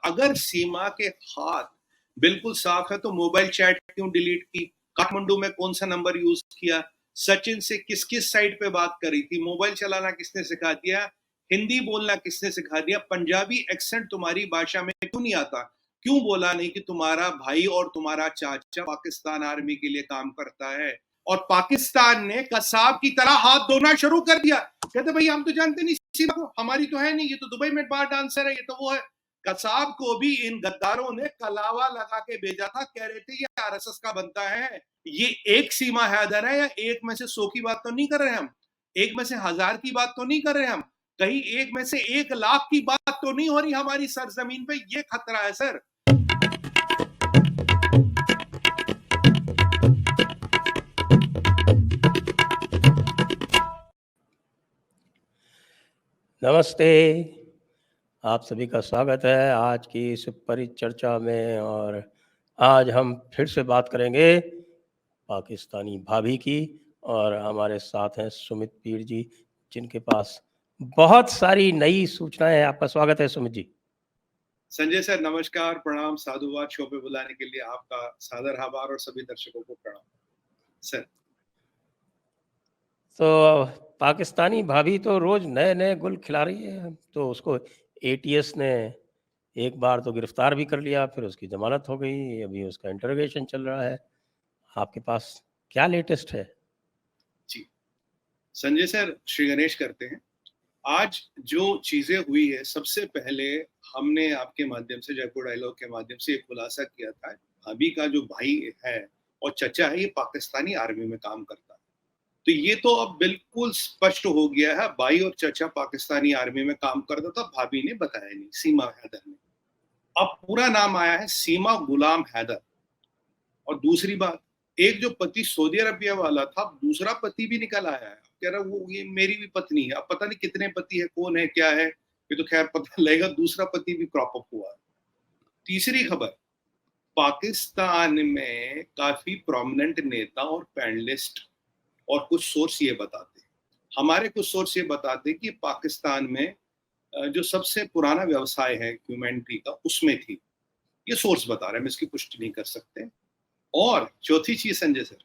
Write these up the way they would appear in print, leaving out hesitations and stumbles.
अगर सीमा के हाथ बिल्कुल साफ है तो मोबाइल चैट क्यों डिलीट की? काठमांडू में कौन सा नंबर यूज किया? सचिन से किस किस साइट पे बात करी थी? मोबाइल चलाना किसने सिखा दिया? हिंदी बोलना किसने सिखा दिया? पंजाबी एक्सेंट तुम्हारी भाषा में क्यों नहीं आता? क्यों बोला नहीं कि तुम्हारा भाई और तुम्हारा चाचा पाकिस्तान आर्मी के लिए काम करता है? और पाकिस्तान ने कसाब की तरह हाथ धोना शुरू कर दिया। कहते भाई हम तो जानते नहीं सीमा को, हमारी तो है नहीं, ये तो दुबई में बार डांसर है, ये तो वो है। कसाब को भी इन गद्दारों ने कलावा लगा के भेजा था, कह रहे थे ये आरएसएस का बनता है। ये एक सीमा हैदर है या एक में से 100 की बात तो नहीं कर रहे हम, एक में से 1000 की बात तो नहीं कर रहे हम, कहीं एक में से 1,00,000 की बात तो नहीं हो रही हमारी सरजमीन पे। ये खतरा है सर। नमस्ते, आप सभी का स्वागत है आज की इस परिचर्चा में। और आज हम फिर से बात करेंगे पाकिस्तानी भाभी की, और हमारे साथ हैं सुमित पीर जी, जिनके पास बहुत सारी नई सूचनाएं हैं। आपका स्वागत है सुमित जी। संजय सर नमस्कार, प्रणाम, साधुवाद। शो पे बुलाने के लिए आपका सादर आभार और सभी दर्शकों को प्रणाम सर। तो पाकिस्तानी भाभी तो रोज नए नए गुल खिला रही है। तो उसको एटीएस ने एक बार तो गिरफ्तार भी कर लिया, फिर उसकी जमानत हो गई, अभी उसका इंटरोगेशन चल रहा है। आपके पास क्या लेटेस्ट है? जी संजय सर, श्री गणेश करते हैं। आज जो चीजें हुई है, सबसे पहले हमने आपके माध्यम से, जयपुर डायलॉग के माध्यम से, एक खुलासा किया था। भाभी का जो भाई है और चचा है, ये पाकिस्तानी आर्मी में काम करता है। तो ये तो अब बिल्कुल स्पष्ट हो गया है, भाई और चचा पाकिस्तानी आर्मी में काम करता था। भाभी ने बताया नहीं, सीमा हैदर ने। अब पूरा नाम आया है सीमा गुलाम हैदर। और दूसरी बात, एक जो पति सऊदी अरबिया वाला था, दूसरा पति भी निकल आया है। कह रहा वो ये मेरी भी पत्नी है। अब पता नहीं कितने पति है, कौन है, क्या है, ये तो खैर पता लगेगा। दूसरा पति भी क्रॉप अप हुआ है। तीसरी खबर, पाकिस्तान में काफी प्रोमिनेंट नेता और पैनलिस्ट और कुछ सोर्स ये बताते हैं, हमारे कुछ सोर्स ये बताते हैं कि पाकिस्तान में जो सबसे पुराना व्यवसाय है ह्यूमैनिटी का, उसमें थी। ये सोर्स बता रहे हैं, हम इसकी पुष्टि नहीं कर सकते। और चौथी चीज संजय सर,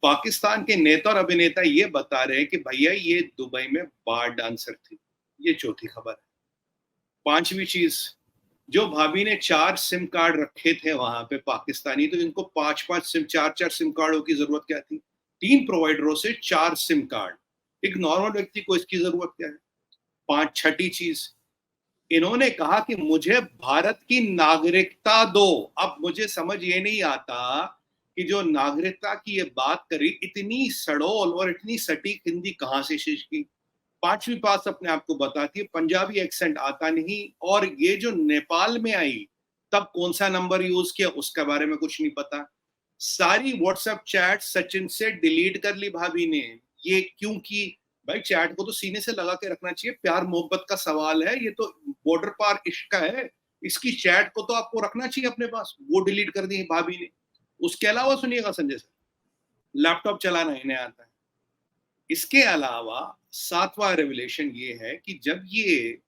पाकिस्तान के नेता और अभिनेता ये बता रहे हैं कि भैया ये दुबई में बार डांसर थी। ये चौथी खबर है। पांचवी चीज, जो भाभी ने 4 सिम कार्ड रखे थे वहां पे पाकिस्तानी, तो इनको 5-5 सिम, 4-4 सिम कार्डों की जरूरत क्या थी? 3 प्रोवाइडरों से 4 सिम कार्ड, एक नॉर्मल व्यक्ति को इसकी जरूरत क्या है? छठी चीज, इन्होंने कहा कि मुझे भारत की नागरिकता दो। अब मुझे समझ ये नहीं आता कि जो नागरिकता की ये बात करी, इतनी सड़ोल और इतनी सटीक हिंदी कहां से सीख की? पांचवी बात अपने आप को बताती है, पंजाबी एक्सेंट आता नहीं। और ये जो नेपाल में आई, तब कौन सा नंबर यूज किया उसके बारे में कुछ नहीं पता। सारी व्हाट्सएप चैट सचिन से डिलीट कर ली भाभी ने। ये क्यों की? भाई चैट को तो सीने से लगा के रखना चाहिए, प्यार मोहब्बत का सवाल है, ये तो बॉर्डर पार इश्क है। इसकी चैट को तो आपको रखना चाहिए अपने पास, वो डिलीट कर दी भाभी ने। उसके अलावा सुनिएगा संजय सर, लैपटॉप चलाना इन्हें आता है। इसके अलावा 7वां रेवलेशन ये है कि जब ये,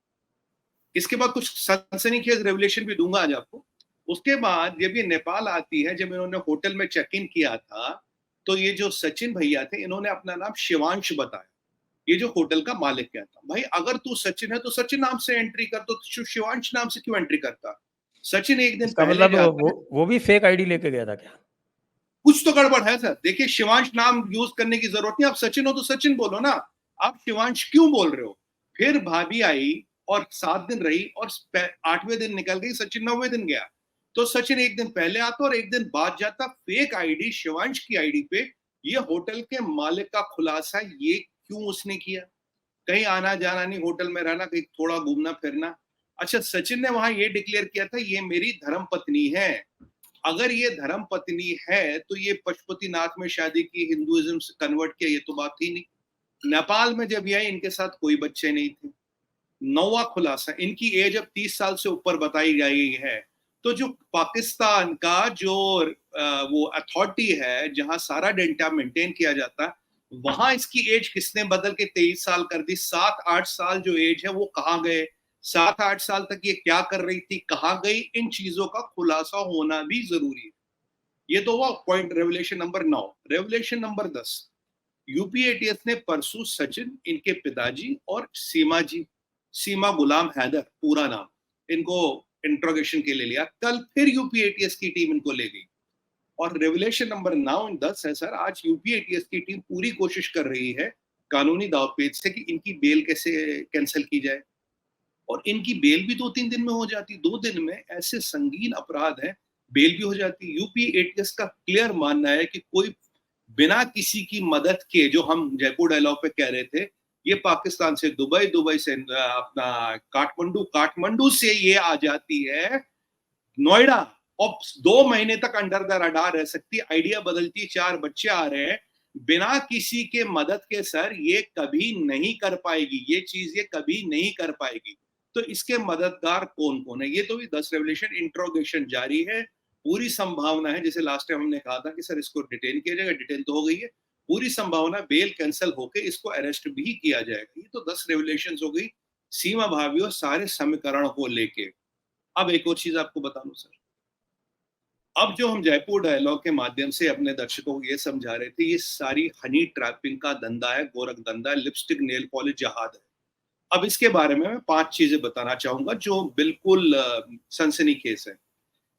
इसके बाद कुछ सनसनीखेज रेवलेशन भी दूंगा आज आपको। उसके बाद जब ये नेपाल आती है, जब इन्होंने होटल में चेक इन किया था, तो ये जो सचिन भैया थे, इन्होंने अपना नाम शिवांश बताया। ये जो होटल का मालिक क्या था, भाई अगर तू सचिन है तो सचिन नाम से एंट्री कर, तो शिवांश नाम से क्यों एंट्री करता? सचिन एक दिन इसका पहले मतलब वो भी फेक आईडी लेके गया था क्या? कुछ तो गड़बड़ है सर। देखिए, शिवांश नाम यूज करने की जरूरत नहीं, आप सचिन हो तो सचिन बोलो ना, आप शिवांश क्यों बोल रहे हो? फिर भाभी आई और 7 दिन रही और 8वें दिन निकल गई, सचिन 9वें दिन गया। तो सचिन एक दिन पहले आता और एक दिन बाद जाता, फेक आईडी शिवांश की आईडी पे। ये होटल के मालिक का खुलासा, ये क्यों उसने किया? कहीं आना जाना नहीं, होटल में रहना, कहीं थोड़ा घूमना फिरना। अच्छा, सचिन ने वहां ये डिक्लेयर किया था, ये मेरी धर्म पत्नी है। अगर ये धर्म पत्नी है तो ये पशुपतिनाथ में शादी की, हिंदुइज्म से कन्वर्ट किया, ये तो बात ही नहीं। नेपाल में जब ये आई, इनके साथ कोई बच्चे नहीं थे। 9वां खुलासा, इनकी एज अब 30 साल से ऊपर बताई गई है। तो जो पाकिस्तान का जो वो अथॉरिटी है, जहां सारा डेटा मेंटेन किया जाता है, वहां इसकी एज किसने बदल के 23 साल कर दी? 7-8 साल जो एज है वो कहां गए? 7-8 साल तक ये क्या कर रही थी, कहाँ गई, इन चीजों का खुलासा होना भी जरूरी है। ये तो हुआ point revelation number 9। Revelation number 10, UP ATS ने परसों सचिन, इनके पिताजी और सीमा जी, सीमा गुलाम हैदर पूरा नाम, इनको इंट्रोगेशन के लिए लिया। कल फिर यूपीएटीएस की टीम इनको ले गई। और रेवलेशन नंबर 9-10 है सर, आज यूपीएटीएस की टीम पूरी कोशिश कर रही है कानूनी दावपेच से कि इनकी बेल कैसे कैंसिल की जाए। और इनकी बेल भी 2-3 दिन में हो जाती, 2 दिन में ऐसे संगीन अपराध है, बेल भी हो जाती। यूपी एटीएस का क्लियर मानना है कि कोई बिना किसी की मदद के, जो हम जयपुर डायलॉग पे कह रहे थे, ये पाकिस्तान से दुबई, दुबई से अपना काठमांडू, काठमांडू से ये आ जाती है नोएडा, और 2 महीने तक अंडर द रडार रह सकती है। आइडिया बदलती, 4 बच्चे आ रहे हैं बिना किसी के मदद के। सर ये कभी नहीं कर पाएगी, ये चीज ये कभी नहीं कर पाएगी। तो इसके मददगार कौन कौन है, ये तो भी 10 रेवलेशन इंट्रोगेशन जारी है। पूरी संभावना है, जैसे लास्ट टाइम हमने कहा था कि सर इसको डिटेन किया जाएगा, डिटेन तो हो गई है, पूरी संभावना बेल कैंसिल होकर इसको अरेस्ट भी किया जाएगा। ये तो 10 रेवलेशन हो गई सीमा भाभी और सारे समीकरण को लेके। अब एक और चीज आपको बता दूं सर, अब जो हम जयपुर डायलॉग के माध्यम से अपने दर्शकों को ये समझा रहे थे, ये सारी हनी ट्रैपिंग का धंधा है, गोरख धंधा है, लिपस्टिक नेल पॉलिश जहाद है। अब इसके बारे में मैं 5 चीजें बताना चाहूंगा जो बिल्कुल सनसनीखेज है।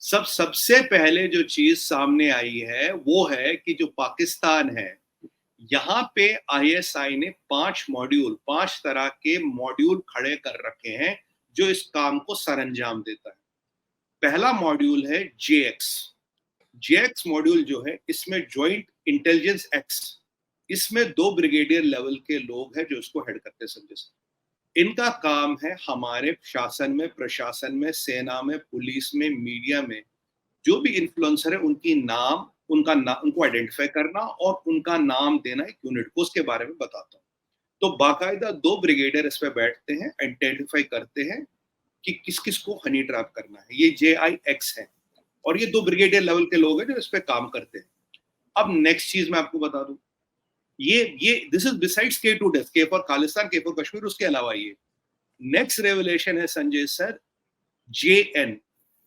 सबसे पहले जो चीज सामने आई है वो है कि जो पाकिस्तान है, यहाँ पे आईएसआई ने 5 तरह के मॉड्यूल खड़े कर रखे हैं जो इस काम को सरंजाम देता है। पहला मॉड्यूल है जेएक्स। जेएक्स मॉड्यूल जो है, इसमें ज्वाइंट इंटेलिजेंस एक्स, इसमें 2 ब्रिगेडियर लेवल के लोग हैं जो इसको हेड करते हैं संजय सर। इनका काम है हमारे शासन में, प्रशासन में, सेना में, पुलिस में, मीडिया में जो भी इन्फ्लुएंसर है उनकी नाम, उनको आइडेंटिफाई करना और उनका नाम देना एक यूनिट को। उसके बारे में बताता हूँ। तो बाकायदा 2 ब्रिगेडियर इस पे बैठते हैं, आइडेंटिफाई करते हैं कि किस किस को हनी ट्रैप करना है। ये JIX है और ये 2 ब्रिगेडियर लेवल के लोग हैं जो इस पे काम करते हैं। अब नेक्स्ट चीज मैं आपको बता दूं, ये this is besides K for Khalistan, K for Kashmir, उसके अलावा ये नेक्स्ट रेवलेशन है संजय सर,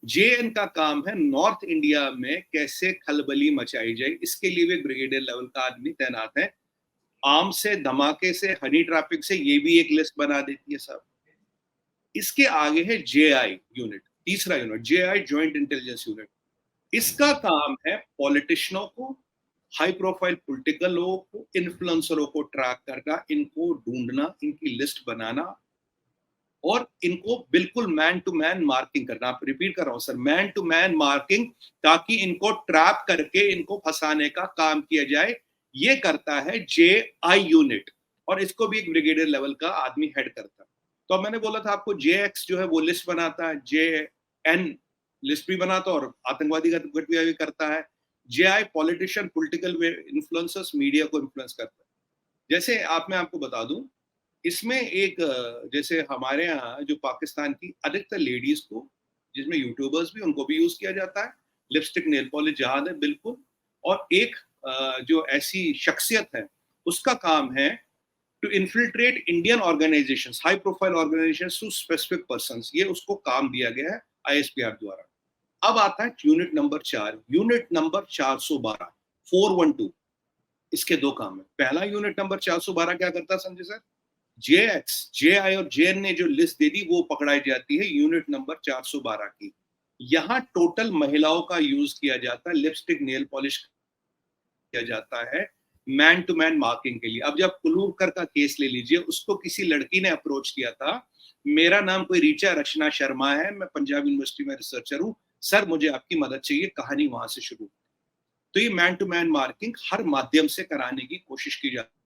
JN का काम है नॉर्थ इंडिया में कैसे खलबली मचाई जाए, इसके लिए भी ब्रिगेडियर लेवल का आदमी तैनात है। आम से, धमाके से, हनी ट्रैफिक से, ये भी एक लिस्ट बना देती है साहब। इसके आगे है JI यूनिट, तीसरा unit JI joint intelligence unit. इसका काम है पॉलिटिशियनों को, हाई प्रोफाइल पॉलिटिकल लोगों को, इन्फ्लुएंसरों को ट्रैक करना, इनको ढूंढना, इनकी लिस्ट बनाना और इनको बिल्कुल मैन टू मैन मार्किंग करना। आप रिपीट कर रहा हूं sir, man to man marking, ताकि इनको ट्रैप करके इनको फंसाने का काम किया जाए। ये करता है JI यूनिट और इसको भी एक ब्रिगेडियर लेवल का आदमी हेड करता है। तो मैंने बोला था आपको, JX जो है वो लिस्ट बनाता है, JN लिस्ट भी बनाता है और आतंकवादी का गतिविधि भी करता है, JI politician, political influencers, media को इन्फ्लुएंस करता है। जैसे मैं आपको बता दूं, इसमें एक जैसे हमारे यहाँ जो पाकिस्तान की अधिकतर लेडीज को, जिसमें यूट्यूबर्स भी, उनको भी यूज किया जाता है, लिपस्टिक नेल पॉलिश जहाद है बिल्कुल। और एक जो ऐसी शख्सियत है उसका काम है to infiltrate Indian organisations, high profile organisations to specific persons, ये उसको काम दिया गया है ISPR द्वारा। अब आता है यूनिट नंबर 4, यूनिट नंबर 412, 412। इसके 2 काम है। पहला यूनिट नंबर 412 क्या करता है संजय सर, JX, JI और JN ने जो लिस्ट दे दी वो पकड़ाई जाती है यूनिट नंबर 412 की। यहाँ टोटल महिलाओं का यूज किया जाता है, लिपस्टिक नेल पॉलिश किया जाता है मैन टू मैन मार्किंग के लिए। अब जब कुलूरकर का केस ले लीजिए, उसको किसी लड़की ने अप्रोच किया था, मेरा नाम कोई ऋचा रचना शर्मा है, मैं पंजाब यूनिवर्सिटी में रिसर्चर हूं, सर मुझे आपकी मदद चाहिए। कहानी वहां से शुरू। तो ये मैन टू मैन मार्किंग हर माध्यम से कराने की कोशिश की जाती है,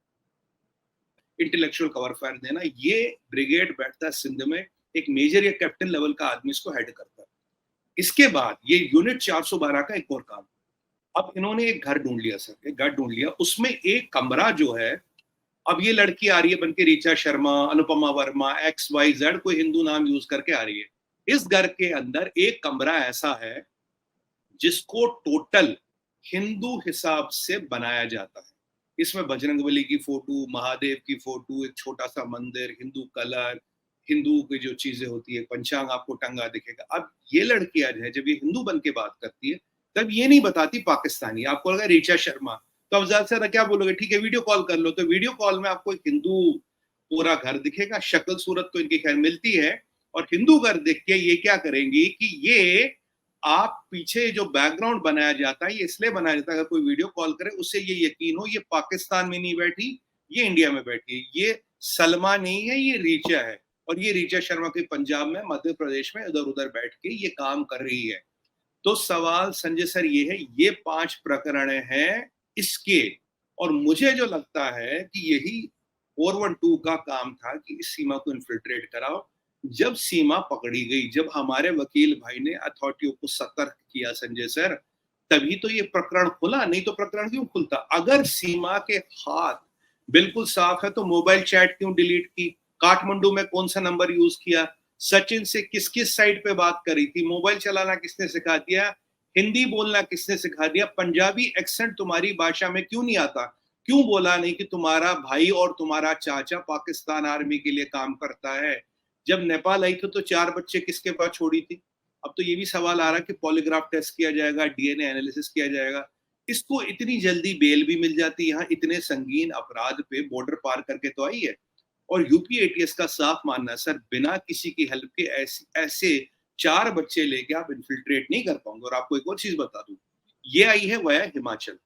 इंटेलेक्चुअल कवर फायर देना। ये ब्रिगेड बैठता है सिंध में, एक मेजर या कैप्टन लेवल का आदमी इसको हेड करता है। इसके बाद ये यूनिट 412 का एक और काम, अब इन्होंने एक घर ढूंढ लिया सर, एक घर ढूंढ लिया, उसमें एक कमरा जो है, अब ये लड़की आ रही है बनके ऋचा शर्मा, अनुपमा वर्मा, XYZ, कोई हिंदू नाम यूज करके आ रही है। इस घर के अंदर एक कमरा ऐसा है जिसको टोटल हिंदू हिसाब से बनाया जाता है। इसमें बजरंगबली की फोटो, महादेव की फोटो, एक छोटा सा मंदिर, हिंदू कलर, हिंदुओं की जो चीजें होती है, पंचांग आपको टंगा दिखेगा। अब ये लड़कियां जो है जब ये हिंदू बन के बात करती है तब ये नहीं बताती पाकिस्तानी, आपको लगा ऋचा शर्मा, तो अब ज्यादा से ज्यादा क्या बोलोगे, ठीक है वीडियो कॉल कर लो, तो वीडियो कॉल में आपको एक हिंदू पूरा घर दिखेगा, शक्ल सूरत तो इनकी खैर मिलती है, और हिंदू घर देख के ये क्या करेंगी कि ये आप पीछे जो बैकग्राउंड बनाया जाता है ये इसलिए बनाया जाता है, अगर कोई वीडियो कॉल करे उससे ये यकीन हो ये पाकिस्तान में नहीं बैठी, ये इंडिया में बैठी है, ये सलमा नहीं है, ये रीचा है, और ये रीचा शर्मा के पंजाब में, मध्य प्रदेश में इधर उधर बैठ के ये काम कर रही है। तो सवाल संजय सर ये है, ये 5 प्रकरण हैं इसके, और मुझे जो लगता है कि यही 412 का काम था कि इस सीमा को इन्फिल्ट्रेट कराओ। जब सीमा पकड़ी गई, जब हमारे वकील भाई ने अथॉरिटियों को सतर्क किया संजय सर, तभी तो ये प्रकरण खुला, नहीं तो प्रकरण क्यों खुलता। अगर सीमा के हाथ बिल्कुल साफ है तो मोबाइल चैट क्यों डिलीट की, काठमांडू में कौन सा नंबर यूज किया, सचिन से किस किस साइड पे बात करी थी, मोबाइल चलाना किसने सिखा दिया, हिंदी बोलना किसने सिखा दिया, पंजाबी एक्सेंट तुम्हारी भाषा में क्यों नहीं आता, क्यों बोला नहीं कि तुम्हारा भाई और तुम्हारा चाचा पाकिस्तान आर्मी के लिए काम करता है। जब नेपाल आई थी तो 4 बच्चे किसके पास छोड़ी थी। अब तो ये भी सवाल आ रहा है कि पॉलीग्राफ टेस्ट किया जाएगा, डीएनए एनालिसिस किया जाएगा, इसको इतनी जल्दी बेल भी मिल जाती है। यहाँ इतने संगीन अपराध पे बॉर्डर पार करके तो आई है, और यूपी एटीएस का साफ मानना है सर, बिना किसी की हेल्प के ऐसे 4 बच्चे लेके आप इन्फिल्ट्रेट नहीं कर पाओगे। और आपको एक और चीज बता दूं, ये आई है वाया हिमाचल,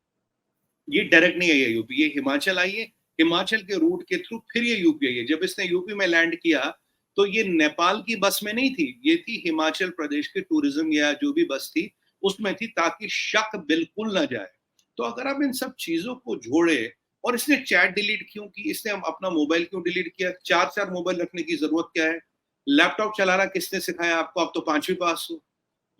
ये डायरेक्ट नहीं आई है यूपी, ये हिमाचल आई है, हिमाचल के रूट के थ्रू फिर ये यूपी आई है। जब इसने यूपी में लैंड किया तो ये नेपाल की बस में नहीं थी, ये थी हिमाचल प्रदेश के टूरिज्म या जो भी बस थी उसमें थी, ताकि शक बिल्कुल ना जाए। तो अगर आप इन सब चीजों को जोड़े, और इसने चैट डिलीट क्यों की, इसने अपना मोबाइल क्यों डिलीट किया, 4 मोबाइल रखने की जरूरत क्या है, लैपटॉप चलाना किसने सिखाया आपको, आप तो 5वीं पास हो।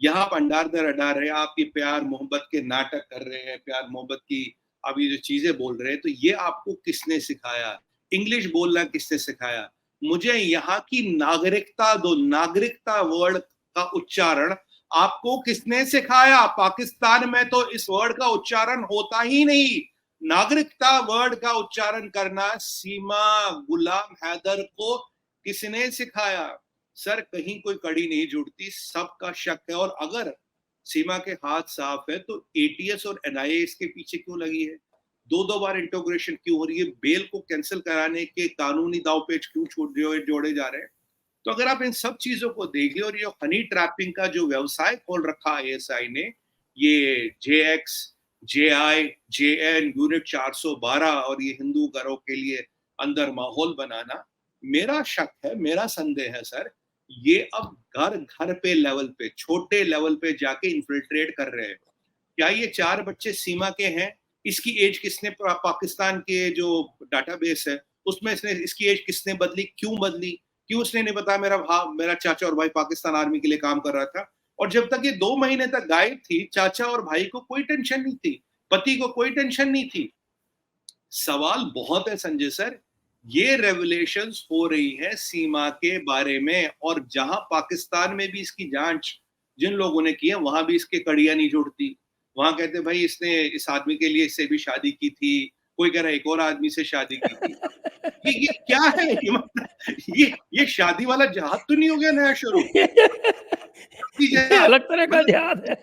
यहाँ आप अंडार दर अडार है, आप ये प्यार मोहब्बत के नाटक कर रहे हैं, प्यार मोहब्बत की आप ये जो चीजें बोल रहे हैं, तो ये आपको किसने सिखाया, इंग्लिश बोलना किसने सिखाया, मुझे यहाँ की नागरिकता दो, नागरिकता वर्ड का उच्चारण आपको किसने सिखाया। पाकिस्तान में तो इस वर्ड का उच्चारण होता ही नहीं, नागरिकता वर्ड का उच्चारण करना सीमा गुलाम हैदर को किसने सिखाया। सर कहीं कोई कड़ी नहीं जुड़ती, सबका शक है, और अगर सीमा के हाथ साफ है तो एटीएस और एनआईए इसके पीछे क्यों लगी है, 2 बार इंटोग्रेशन क्यों हो रही है, बेल को कैंसिल कराने के कानूनी दावपेच क्यों जोड़े जा रहे हैं। तो अगर आप इन सब चीजों को देख लियो, और ये हनी ट्रैपिंग का जो व्यवसाय खोल रखा आईएसआई ने, ये जेएक्स जेआई जेएन यूनिट 412 और ये हिंदू घरों के लिए अंदर माहौल बनाना, मेरा शक है, मेरा संदेह है सर, ये अब घर घर पे लेवल पे, छोटे लेवल पे जाके इन्फिल्ट्रेट कर रहे हैं। क्या ये 4 बच्चे सीमा के हैं, इसकी एज किसने, पाकिस्तान के जो डाटाबेस है उसमें इसने इसकी एज किसने बदली, क्यों बदली, क्यों उसने नहीं बताया मेरा चाचा और भाई पाकिस्तान आर्मी के लिए काम कर रहा था। और जब तक ये 2 महीने तक गायब थी, चाचा और भाई को कोई टेंशन नहीं थी, पति को कोई टेंशन नहीं थी। सवाल बहुत है संजय सर, ये रेवलेशंस हो रही है सीमा के बारे में, और जहां पाकिस्तान में भी इसकी जांच जिन लोगों ने की है वहां भी इसके कड़ियां नहीं जुड़ती। वहां कहते भाई इसने इस आदमी के लिए इससे भी शादी की थी, कोई कह रहा है एक और आदमी से शादी की थी। ये क्या है, ये शादी वाला जहाज तो नहीं हो गया नया शुरू? अलग तरह का जहाज है,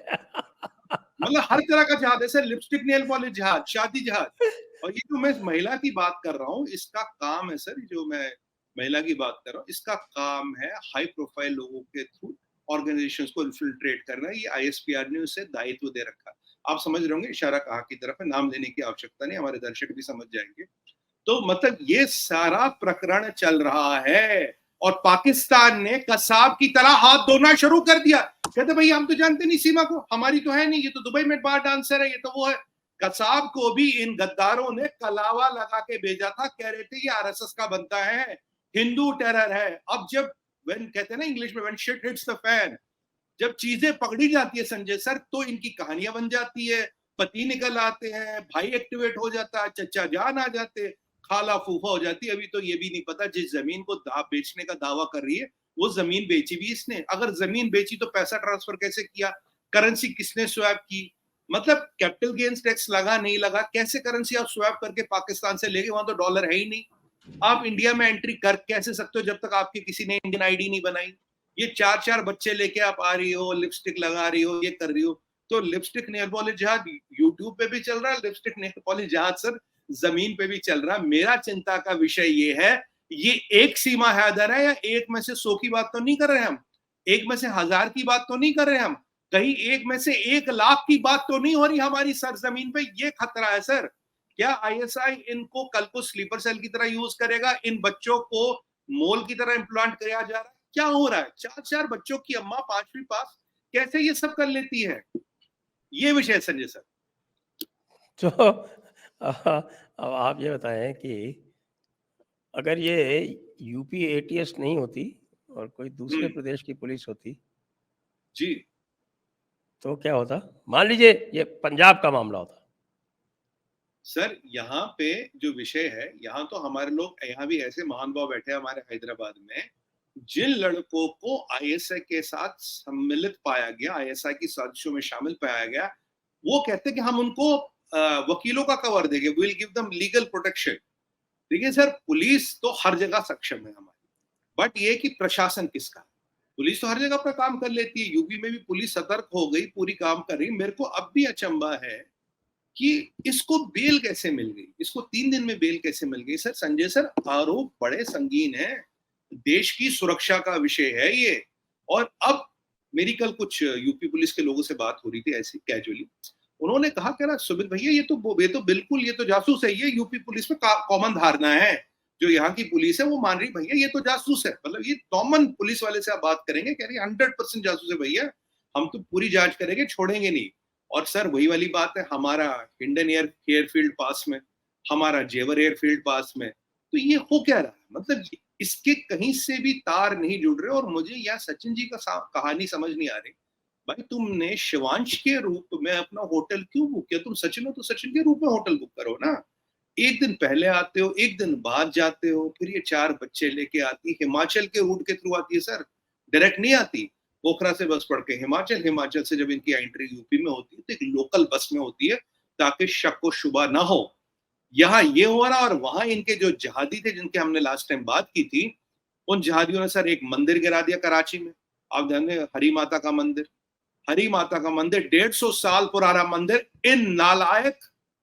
मतलब हर तरह का जहाज है सर, लिपस्टिक नेल पॉलिश जहाज, शादी जहाज। और ये जो मैं महिला की बात कर रहा हूँ, इसका काम है सर, जो मैं महिला की बात कर रहा हूँ, इसका काम है हाई प्रोफाइल लोगों के थ्रू ऑर्गेनाइजेशंस को इन्फिल्ट्रेट करना। ये आईएसपीआर ने उसे दायित्व दे रखा। आप समझ रहे होंगे इशारा कहाँ की तरफ है, नाम लेने की आवश्यकता नहीं, हमारे दर्शक भी समझ जाएंगे। तो मतलब ये सारा प्रकरण चल रहा है, और पाकिस्तान ने कसाब की तरह हाथ धोना शुरू कर दिया। कहते भाई हम तो जानते नहीं सीमा को, हमारी तो है नहीं, ये तो दुबई में बार डांसर है, ये तो वो है। कसाब को भी इन गद्दारों ने कलावा लगा के भेजा था, कह रहे थे ये आरएसएस का बनता है, हिंदू टेरर है। अब जब कहते हैं ना इंग्लिश में, when shit hits the fan, जब चीजें पकड़ी जाती है संजय सर, तो इनकी कहानियां बन जाती है, पति निकल आते हैं, भाई एक्टिवेट हो जाता है, चचा जान आ जाते, खाला फूफा हो जाती है। अभी तो ये भी नहीं पता जिस जमीन को बेचने का दावा कर रही है वो जमीन बेची भी इसने। अगर जमीन बेची तो पैसा ट्रांसफर कैसे किया, करेंसी किसने स्वैप की, मतलब कैपिटल गेन्स टैक्स लगा नहीं लगा, कैसे करेंसी आप स्वैप करके पाकिस्तान से लेके, वहां तो डॉलर है ही नहीं। आप इंडिया में एंट्री कर कैसे सकते हो जब तक आपके किसी ने इंडियन आईडी नहीं बनाई? ये 4-4 बच्चे लेके आप आ रही हो, लिपस्टिक लगा रही हो, ये कर रही हो। तो लिपस्टिक नेल पॉलिश जहाज यूट्यूब पे भी चल रहा है, लिपस्टिक नेल पॉलिश जहाज सर जमीन पे भी चल रहा है। मेरा चिंता का विषय ये है, ये एक सीमा हैदर है या एक में से 100 की बात तो नहीं कर रहे हम, एक में से 1000 की बात तो नहीं कर रहे हम, कहीं एक में से 1 लाख की बात तो नहीं हो रही हमारी सरजमीन पे? ये खतरा है सर। क्या आईएसआई इनको कल को स्लीपर सेल की तरह यूज करेगा? इन बच्चों को मोल की तरह इम्प्लांट किया जा रहा है? क्या हो रहा है? 4-4 बच्चों की अम्मा 5वीं पास कैसे ये सब कर लेती है? ये विषय है संजय सर। तो अब आप ये बताएं कि अगर ये यूपी एटीएस नहीं होती और कोई दूसरे प्रदेश की पुलिस होती जी तो क्या होता? मान लीजिए ये पंजाब का मामला होता। सर, यहाँ पे जो विषय है, यहाँ तो हमारे लोग, यहाँ भी ऐसे महान भाव बैठे हैं हमारे हैदराबाद में, जिन लड़कों को आईएसआई के साथ सम्मिलित पाया गया, आईएसआई की साजिशों में शामिल पाया गया, वो कहते हैं कि हम उनको वकीलों का कवर देंगे, will give them legal protection. देखिए सर, पुलिस तो हर जगह सक्षम है हमारी, बट ये कि प्रशासन किसका? पुलिस तो हर जगह अपना काम कर लेती है। यूपी में भी पुलिस सतर्क हो गई, पूरी काम कर रही। मेरे को अब भी अचंभा है कि इसको बेल कैसे मिल गई, इसको 3 दिन में बेल कैसे मिल गई? सर संजय सर, आरोप बड़े संगीन है, देश की सुरक्षा का विषय है ये। और अब मेरी कल कुछ यूपी पुलिस के लोगों से बात हो रही थी ऐसी कैजुअली, उन्होंने कहा कह रहा सुमित भैया ये तो बिल्कुल, ये तो जासूस है। ये यूपी पुलिस में कॉमन धारणा है, जो यहाँ की पुलिस है वो मान रही भैया ये तो जासूस है। मतलब ये कॉमन पुलिस वाले से आप बात करेंगे, कह रही 100% जासूस है भैया, हम तो पूरी जांच करेंगे, छोड़ेंगे नहीं। और सर वही वाली बात है, हमारा हिंडन एयरफील्ड पास में, हमारा जेवर एयरफील्ड पास में, तो ये हो क्या रहा है? मतलब इसके कहीं से भी तार नहीं जुड़ रहे। और मुझे यह सचिन जी का कहानी समझ नहीं आ रही, भाई तुमने शिवांश के रूप में अपना होटल क्यों बुक किया? तुम सचिन हो तो सचिन के रूप में होटल बुक करो ना। एक दिन पहले आते हो, एक दिन बाद जाते हो, फिर ये 4 बच्चे लेके आती, हिमाचल के रूट के थ्रू आती है सर, डायरेक्ट नहीं आती। पोखरा से बस पड़ के हिमाचल, हिमाचल से जब इनकी एंट्री यूपी में होती है तो एक लोकल बस में होती है, ताकि शक व शुबा ना हो। यहाँ ये हो रहा, और वहां इनके जो जहादी थे जिनके हमने लास्ट टाइम बात की थी, उन जहादियों ने सर एक मंदिर गिरा दिया कराची में। आप ध्यान दें, हरी माता का मंदिर, हरी माता का मंदिर 150 साल पुराना मंदिर, इन नालायक,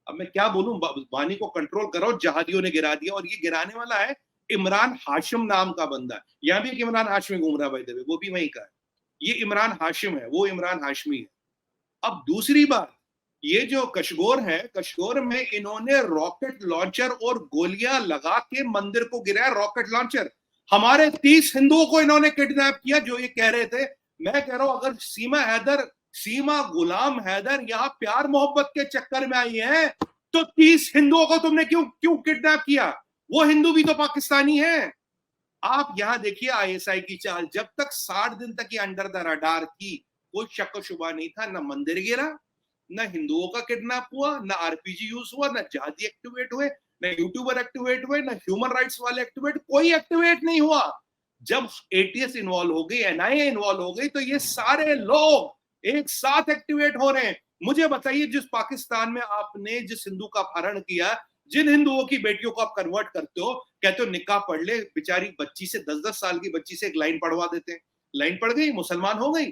अब मैं क्या बोलूं, वाणी को कंट्रोल करो, जहादियों ने गिरा दिया। और ये गिराने वाला है इमरान हाशिम नाम का बंदा। यहां भी एक इमरान हाशमी घूम रहा है, भाई देवे, वो भी वहीं का है। ये इमरान हाशिम है, वो इमरान हाशमी है। अब दूसरी बात, ये जो कशगोर है, कशगोर में इन्होंने रॉकेट लॉन्चर और गोलियां लगा के मंदिर को गिराया। रॉकेट लॉन्चर, हमारे 30 हिंदुओं को इन्होंने किडनैप किया, जो ये कह रहे थे। मैं कह रहा हूं, अगर सीमा गुलाम हैदर यहाँ प्यार मोहब्बत के चक्कर में आई है, तो 30 हिंदुओं को तुमने क्यों क्यों किडनैप किया? वो हिंदू भी तो पाकिस्तानी है। आप यहां देखिए आईएसआई की चाल, जब तक 60 दिन तक ये अंडर द रडार थी, कोई शक शुबा नहीं था, ना मंदिर गिरा, ना हिंदुओं का किडनैप हुआ, ना आरपीजी यूज हुआ, ना जहादी एक्टिवेट हुए, ना यूट्यूबर एक्टिवेट हुए, ना ह्यूमन राइट्स वाले एक्टिवेट, कोई एक्टिवेट नहीं हुआ। जब एटीएस इन्वॉल्व हो गई, एनआईए इन्वॉल्व हो गई, तो ये सारे लोग एक साथ एक्टिवेट हो रहे हैं। मुझे बताइए, जिस पाकिस्तान में आपने जिस हिंदू का अपहरण किया, जिन हिंदुओं की बेटियों को आप कन्वर्ट करते हो, कहते हो निकाह पढ़ ले, बेचारी बच्ची से 10-10 साल की बच्ची से एक लाइन पढ़वा देते हैं, लाइन पढ़ गई, मुसलमान हो गई।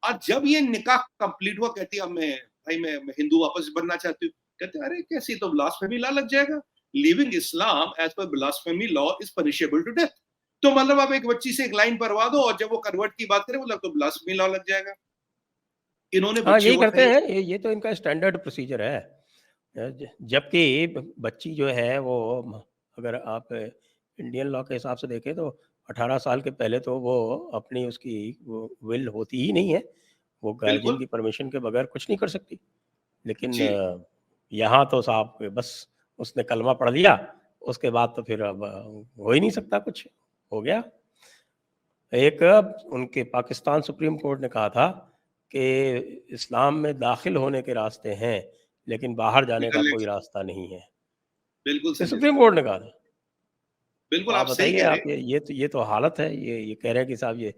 और जब ये निकाह कंप्लीट हुआ, कहती है मैं हिंदू वापस बनना चाहती हूँ। कहते अरे कैसी, तो ब्लास्फेमी लॉ लग जाएगा। Living Islam as per blasphemy law is punishable to death. तो मतलब आप एक बच्ची से एक लाइन पढ़वा दो, और जब वो कन्वर्ट की बात करें, मतलब तो ब्लास्फेमी लॉ लग जाएगा। इन्होंने हाँ, बच्चियों यही को करते हैं, ये तो इनका स्टैंडर्ड प्रोसीजर है। जबकि बच्ची जो है वो, अगर आप इंडियन लॉ के हिसाब से देखें तो 18 साल के पहले तो वो अपनी उसकी वो विल होती ही नहीं है, वो गार्जियन बिल्कुल की परमिशन के बगैर कुछ नहीं कर सकती। लेकिन जी यहाँ तो साहब बस उसने कलमा पढ़ लिया, उसके बाद तो फिर अब हो ही नहीं सकता कुछ, हो गया। एक उनके पाकिस्तान सुप्रीम कोर्ट ने कहा था कि इस्लाम में दाखिल होने के रास्ते हैं, लेकिन बाहर जाने का निकलने कोई का, रास्ता नहीं है। बिल्कुल ये संजय सुप्रीम सर, कोर्ट ने कहा था। तो बिल्कुल आप आप सही बताइए, कह रहे आप ये तो हालत है। ये कह रहे हैं कि साहब ये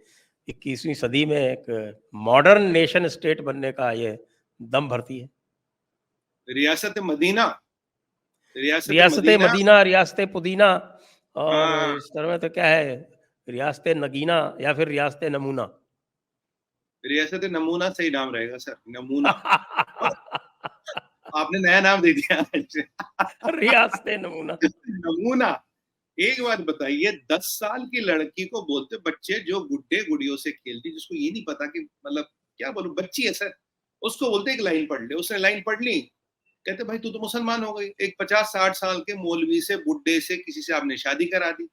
21वीं सदी में एक मॉडर्न नेशन स्टेट बनने का ये दम भरती है। रियासत मदीना, रियासत रियासत मदीना, मदीना, रियासत पुदीना, और हाँ, इस तरह में तो क्या है, रियासत नगीना या फिर रियासत नमूना। रियासत नमूना सही नाम रहेगा सर, नमूना। और आपने नया नाम दे दिया। रियासत नमूना। नमूना। एक बात बताइए, 10 साल की लड़की को बोलते बच्चे जो गुड्डे गुड़ियों से खेलती, जिसको ये नहीं पता कि मतलब क्या बोलूं, बच्ची है सर, उसको बोलते एक लाइन पढ़ ले, उसने लाइन पढ़ ली, कहते भाई तू तो मुसलमान हो गई। एक 50-60 साल के मौलवी से, बुड्ढे से, किसी से आपने शादी करा दी।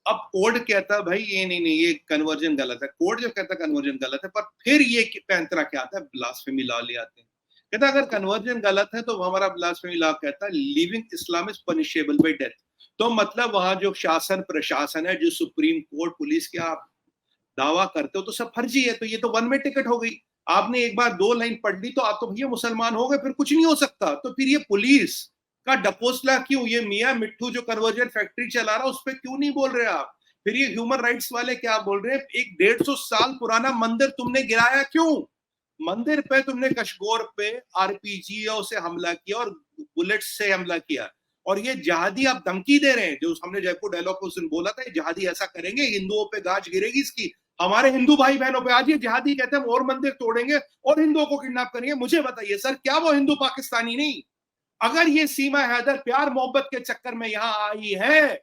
अब कोर्ट कहता भाई ये नहीं नहीं, ये कन्वर्जन गलत है, कोर्ट जो कहता कन्वर्जन गलत है, पर फिर ये पैंतरा क्या आता है, ब्लास्फेमी लॉ ले आते हैं। कहता अगर कन्वर्जन गलत है तो हमारा ब्लास्फेमी लॉ कहता है living Islam is punishable bye death. तो मतलब वहां जो शासन प्रशासन है, जो सुप्रीम कोर्ट, पुलिस के आप दावा करते हो तो सब फर्जी है। तो ये तो वन वे टिकट हो गई। आपने एक बार 2 लाइन पढ़ ली तो आप तो भैया मुसलमान हो गए, फिर कुछ नहीं हो सकता। तो फिर ये पुलिस का डकोसला क्यों, ये मियां मिट्टू जो कन्वर्जन फैक्ट्री चला रहा, उस पर क्यों नहीं बोल रहे आप? फिर ये ह्यूमन राइट्स वाले क्या बोल रहे हैं, एक 150 साल पुराना मंदिर तुमने गिराया क्यों? मंदिर पे तुमने कशगोर पे आरपीजी से हमला किया और बुलेट से हमला किया, और ये जहादी आप धमकी दे रहे हैं। जो हमने जयपुर डायलॉग को उस दिन बोला था, जहादी ऐसा करेंगे हिंदुओं पे गाज गिरेगी इसकी, हमारे हिंदू भाई बहनों पे। आज ये जहादी कहते हैं हम और मंदिर तोड़ेंगे और हिंदुओं को किडनैप करेंगे। मुझे बताइए सर, क्या वो हिंदू पाकिस्तानी नहीं? अगर ये सीमा हैदर प्यार मोहब्बत के चक्कर में यहां आई है,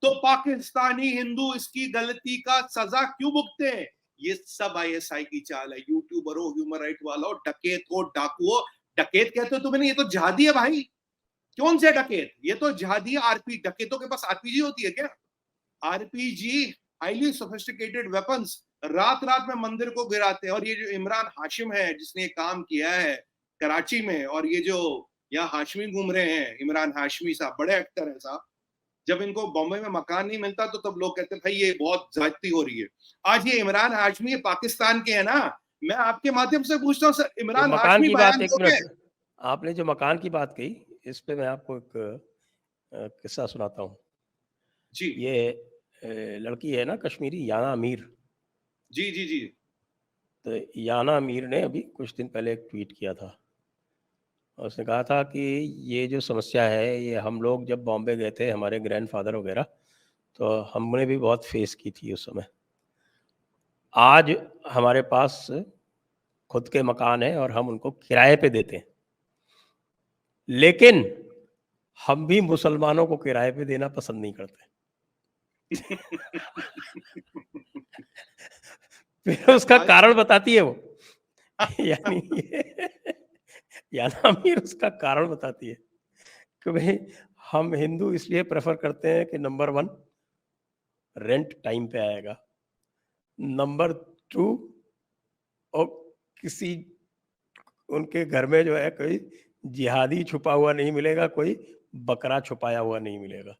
तो पाकिस्तानी हिंदू इसकी गलती का सजा क्यों भुगते हैं? ये सब आईएसआई की चाल है। यूट्यूबर हो, ह्यूमन राइट वाला हो, डकैत हो, डाकू हो। डकैत कहते हो तुम्हें, ये तो जहादी है भाई। कौन से डकैत? ये तो जहादी है। आरपी डकैतों के पास आरपीजी होती है क्या? आरपीजी, हाईली सोफिस्टिकेटेड वेपन्स, रात रात में मंदिर को गिराते हैं। और ये जो इमरान हाशिम है जिसने ये काम किया है कराची में, और ये जो यहाँ हाशमी घूम रहे हैं, इमरान हाशमी साहब बड़े एक्टर हैं साहब, जब इनको बॉम्बे में मकान नहीं मिलता तो तब लोग कहते हैं भाई ये बहुत ज्यादती हो रही है। आज ये इमरान हाशमी पाकिस्तान के है ना। मैं आपके माध्यम से पूछता हूँ सर, ये इमरान मकान हाशमी की बात, बयान एक दोगे? मिनट, आपने जो मकान की बात कही, इस पे मैं आपको एक किस्सा सुनाता हूँ। जी ये लड़की है ना कश्मीरी, याना अमीर। जी जी जी। तो याना अमीर ने अभी कुछ दिन पहले एक ट्वीट किया था, और उसने कहा था कि ये जो समस्या है, ये हम लोग जब बॉम्बे गए थे, हमारे ग्रैंडफादर वगैरह, तो हमने भी बहुत फेस की थी उस समय। आज हमारे पास खुद के मकान है और हम उनको किराए पे देते हैं, लेकिन हम भी मुसलमानों को किराए पे देना पसंद नहीं करते। फिर उसका कारण बताती है वो। यानी याना अमीर उसका कारण बताती है कि भाई हम हिंदू इसलिए प्रेफर करते हैं कि नंबर 1 रेंट टाइम पे आएगा, नंबर 2 और किसी उनके घर में जो है कोई जिहादी छुपा हुआ नहीं मिलेगा, कोई बकरा छुपाया हुआ नहीं मिलेगा।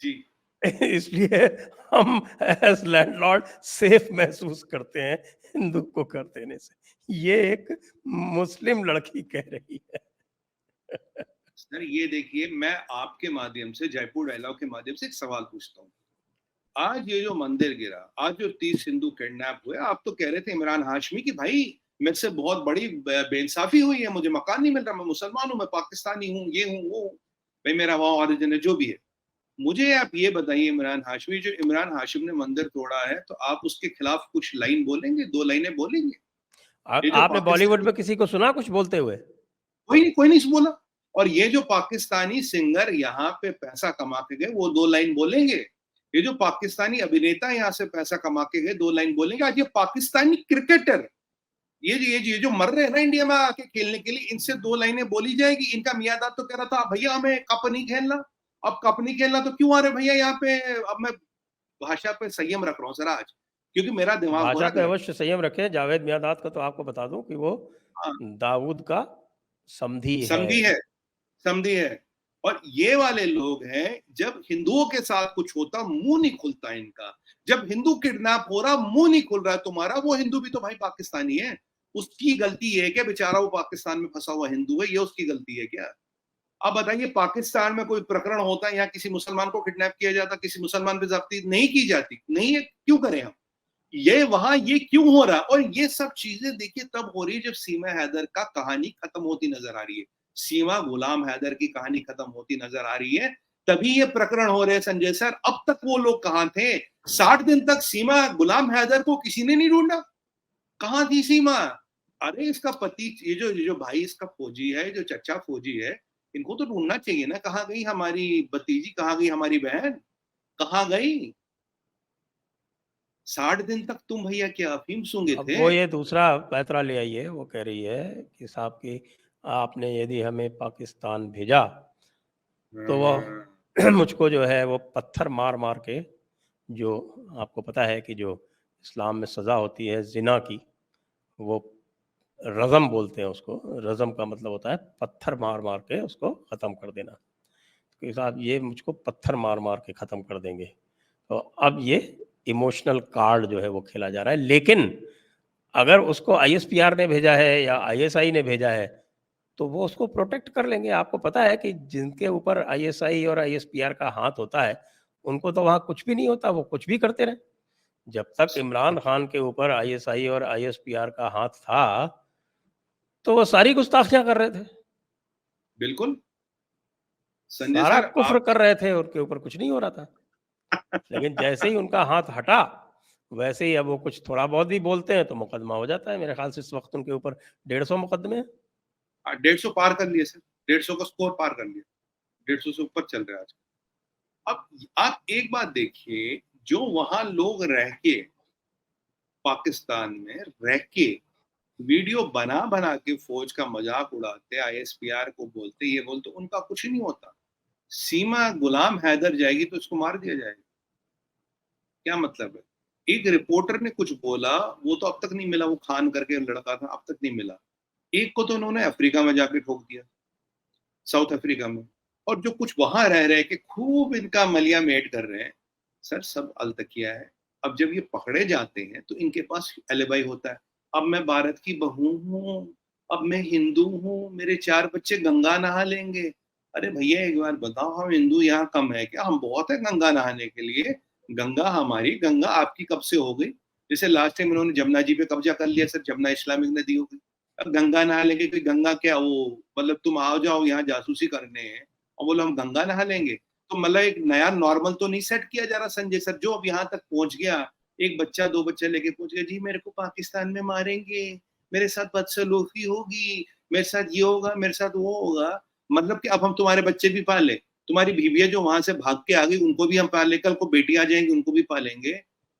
जी इसलिए हम एज लैंडलॉर्ड सेफ महसूस करते हैं हिंदू को कर देने से। ये एक मुस्लिम लड़की कह रही है। सर ये देखिए, मैं आपके माध्यम से, जयपुर डायलॉग के माध्यम से एक सवाल पूछता हूँ। आज ये जो मंदिर गिरा, आज जो 30 हिंदू किडनैप हुए, आप तो कह रहे थे इमरान हाशमी की भाई मेरे से बहुत बड़ी बेइंसाफी हुई है, मुझे मकान नहीं मिल रहा, मैं मुसलमान हूं, मैं पाकिस्तानी हूँ, ये हूँ वो हूं, भाई मेरा वहां ऑरिजिन है, जो भी है। मुझे आप ये बताइए, इमरान हाशमी, जो इमरान हाशिम ने मंदिर तोड़ा है, तो आप उसके खिलाफ कुछ लाइन बोलेंगे, 2 लाइनें बोलेंगे? ये जो आपने बॉलीवुड पाकिस्तानी, में किसी को सुना कुछ बोलते हुए? कोई नहीं बोला। और ये जो पाकिस्तानी सिंगर यहाँ पे पैसा कमा के गए, वो 2 लाइन बोलेंगे? ये जो पाकिस्तानी अभिनेता यहाँ से पैसा कमा के गए, 2 लाइन बोलेंगे? आज ये पाकिस्तानी क्रिकेटर, ये जो मर रहे हैं ना इंडिया में आके खेलने के लिए, इनसे 2 लाइनें बोली जाएगी? इनका मियादाद तो कह रहा था भैया हमें कप नहीं खेलना। अब कप नहीं खेलना तो क्यों आ रहे भैया यहाँ पे? अब मैं भाषा पे संयम रख रहा हूँ सर आज, क्योंकि मेरा दिमाग हो भाषा रहा पे है अवश्य संयम रखें। जावेद मियांदाद का तो आपको बता दूं कि वो हाँ, दाऊद का समधी है। समझी है, समझी है। और ये वाले लोग हैं, जब हिंदुओं के साथ कुछ होता मुंह नहीं खुलता इनका। जब हिंदू किडनैप हो रहा, मुंह नहीं खुल रहा है तुम्हारा। वो हिंदू भी तो भाई पाकिस्तानी है, उसकी गलती है क्या? बेचारा वो पाकिस्तान में फंसा हुआ हिंदू है, ये उसकी गलती है क्या? अब बताइए, पाकिस्तान में कोई प्रकरण होता है, यहाँ किसी मुसलमान को किडनैप किया जाता, किसी मुसलमान पे ज्यादती नहीं की जाती? नहीं है, क्यों करें हम? ये वहां ये क्यों हो रहा? और ये सब चीजें देखिए तब हो रही है जब सीमा हैदर का कहानी खत्म होती नजर आ रही है, सीमा गुलाम हैदर की कहानी खत्म होती नजर आ रही है। तभी ये प्रकरण हो रहे हैं संजय सर। अब तक वो लोग कहां थे? 60 दिन तक सीमा गुलाम हैदर को किसी ने नहीं ढूंढा। कहां थी सीमा? अरे इसका पति, ये जो भाई इसका फौजी है, जो चचा फौजी है, इनको तो ढूंढना चाहिए ना। कहां गई हमारी भतीजी, कहां गई हमारी बहन, कहां गई? 60 दिन तक तुम भैया क्या अफीम सूंघे अब थे? वो ये दूसरा पैतरा ले आई है, वो कह रही है कि साहब की आपने यदि हमें पाकिस्तान भेजा तो वो मुझको जो है वो पत्थर मार मार के, जो आपको पता है कि जो इस्लाम में सज़ा होती है जिना की, वो रज़म बोलते हैं उसको। रज़म का मतलब होता है पत्थर मार मार के उसको ख़त्म कर देना। कि साहब ये मुझको पत्थर मार मार के ख़त्म कर देंगे। तो अब ये इमोशनल कार्ड जो है वो खेला जा रहा है। लेकिन अगर उसको आईएसपीआर ने भेजा है या आईएसआई ने भेजा है तो वो उसको प्रोटेक्ट कर लेंगे। आपको पता है कि जिनके ऊपर आईएसआई और आईएसपीआर का हाथ होता है उनको तो वहाँ कुछ भी नहीं होता, वो कुछ भी करते रहे। जब तक इमरान खान के ऊपर आईएसआई और आईएसपीआर का हाथ था तो वो सारी गुस्ताखियां कर रहे थे, बिल्कुल संजय सारा सर कुफ्र आप कर रहे थे, उनके ऊपर कुछ नहीं हो रहा था। लेकिन जैसे ही उनका हाथ हटा वैसे ही अब वो कुछ थोड़ा बहुत भी बोलते हैं तो मुकदमा हो जाता है। मेरे ख्याल से इस वक्त उनके ऊपर 150 मुकदमे हैं। 150 पार कर लिए सर, 150 का स्कोर पार कर लिया, 150 से ऊपर चल रहा है आज। अब आप एक बात देखिए, जो वहां लोग रह के, पाकिस्तान में रह के वीडियो बना बना के फौज का मजाक उड़ाते, आईएसपीआर को बोलते, ये बोलते, उनका कुछ नहीं होता। सीमा गुलाम हैदर जाएगी तो उसको मार दिया जाएगा। क्या मतलब है? एक रिपोर्टर ने कुछ बोला, वो तो अब तक नहीं मिला, वो खान करके लड़का था, अब तक नहीं मिला। एक को तो उन्होंने अफ्रीका में जाके ठोक दिया, साउथ अफ्रीका में। और जो कुछ वहां रह रहे के खूब इनका मलिया मेट कर रहे हैं, सर सब अलतकिया है। अब जब ये पकड़े जाते हैं तो इनके पास एलिबाई होता है। अब मैं भारत की बहू हूँ, अब मैं हिंदू हूँ, मेरे 4 बच्चे गंगा नहा लेंगे। अरे भैया एक बार बताओ, हम हिंदू यहाँ कम है क्या? हम बहुत है गंगा नहाने के लिए। गंगा हमारी, गंगा आपकी कब से हो गई? जैसे लास्ट टाइम इन्होंने जमुना जी पे कब्जा कर लिया सर, जमुना इस्लामिक नदी हो गई। अब गंगा नहा लेंगे, कोई गंगा क्या वो, मतलब तुम आओ जाओ यहाँ जासूसी करने हैं और बोलो हम गंगा नहा लेंगे? तो मतलब एक नया नॉर्मल तो नहीं सेट किया जा रहा संजय सर? जो अब यहाँ तक पहुंच गया, एक बच्चा 2 बच्चे लेके पहुंच गया, जी मेरे को पाकिस्तान में मारेंगे, मेरे साथ बदसलूकी होगी, मेरे साथ ये होगा, मेरे साथ वो होगा। मतलब कि अब हम तुम्हारे बच्चे भी पाले, तुम्हारी बीवियां जो वहां से भाग के आ गई उनको भी हम पाले, कल को बेटी आ जाएंगी उनको भी पालेंगे।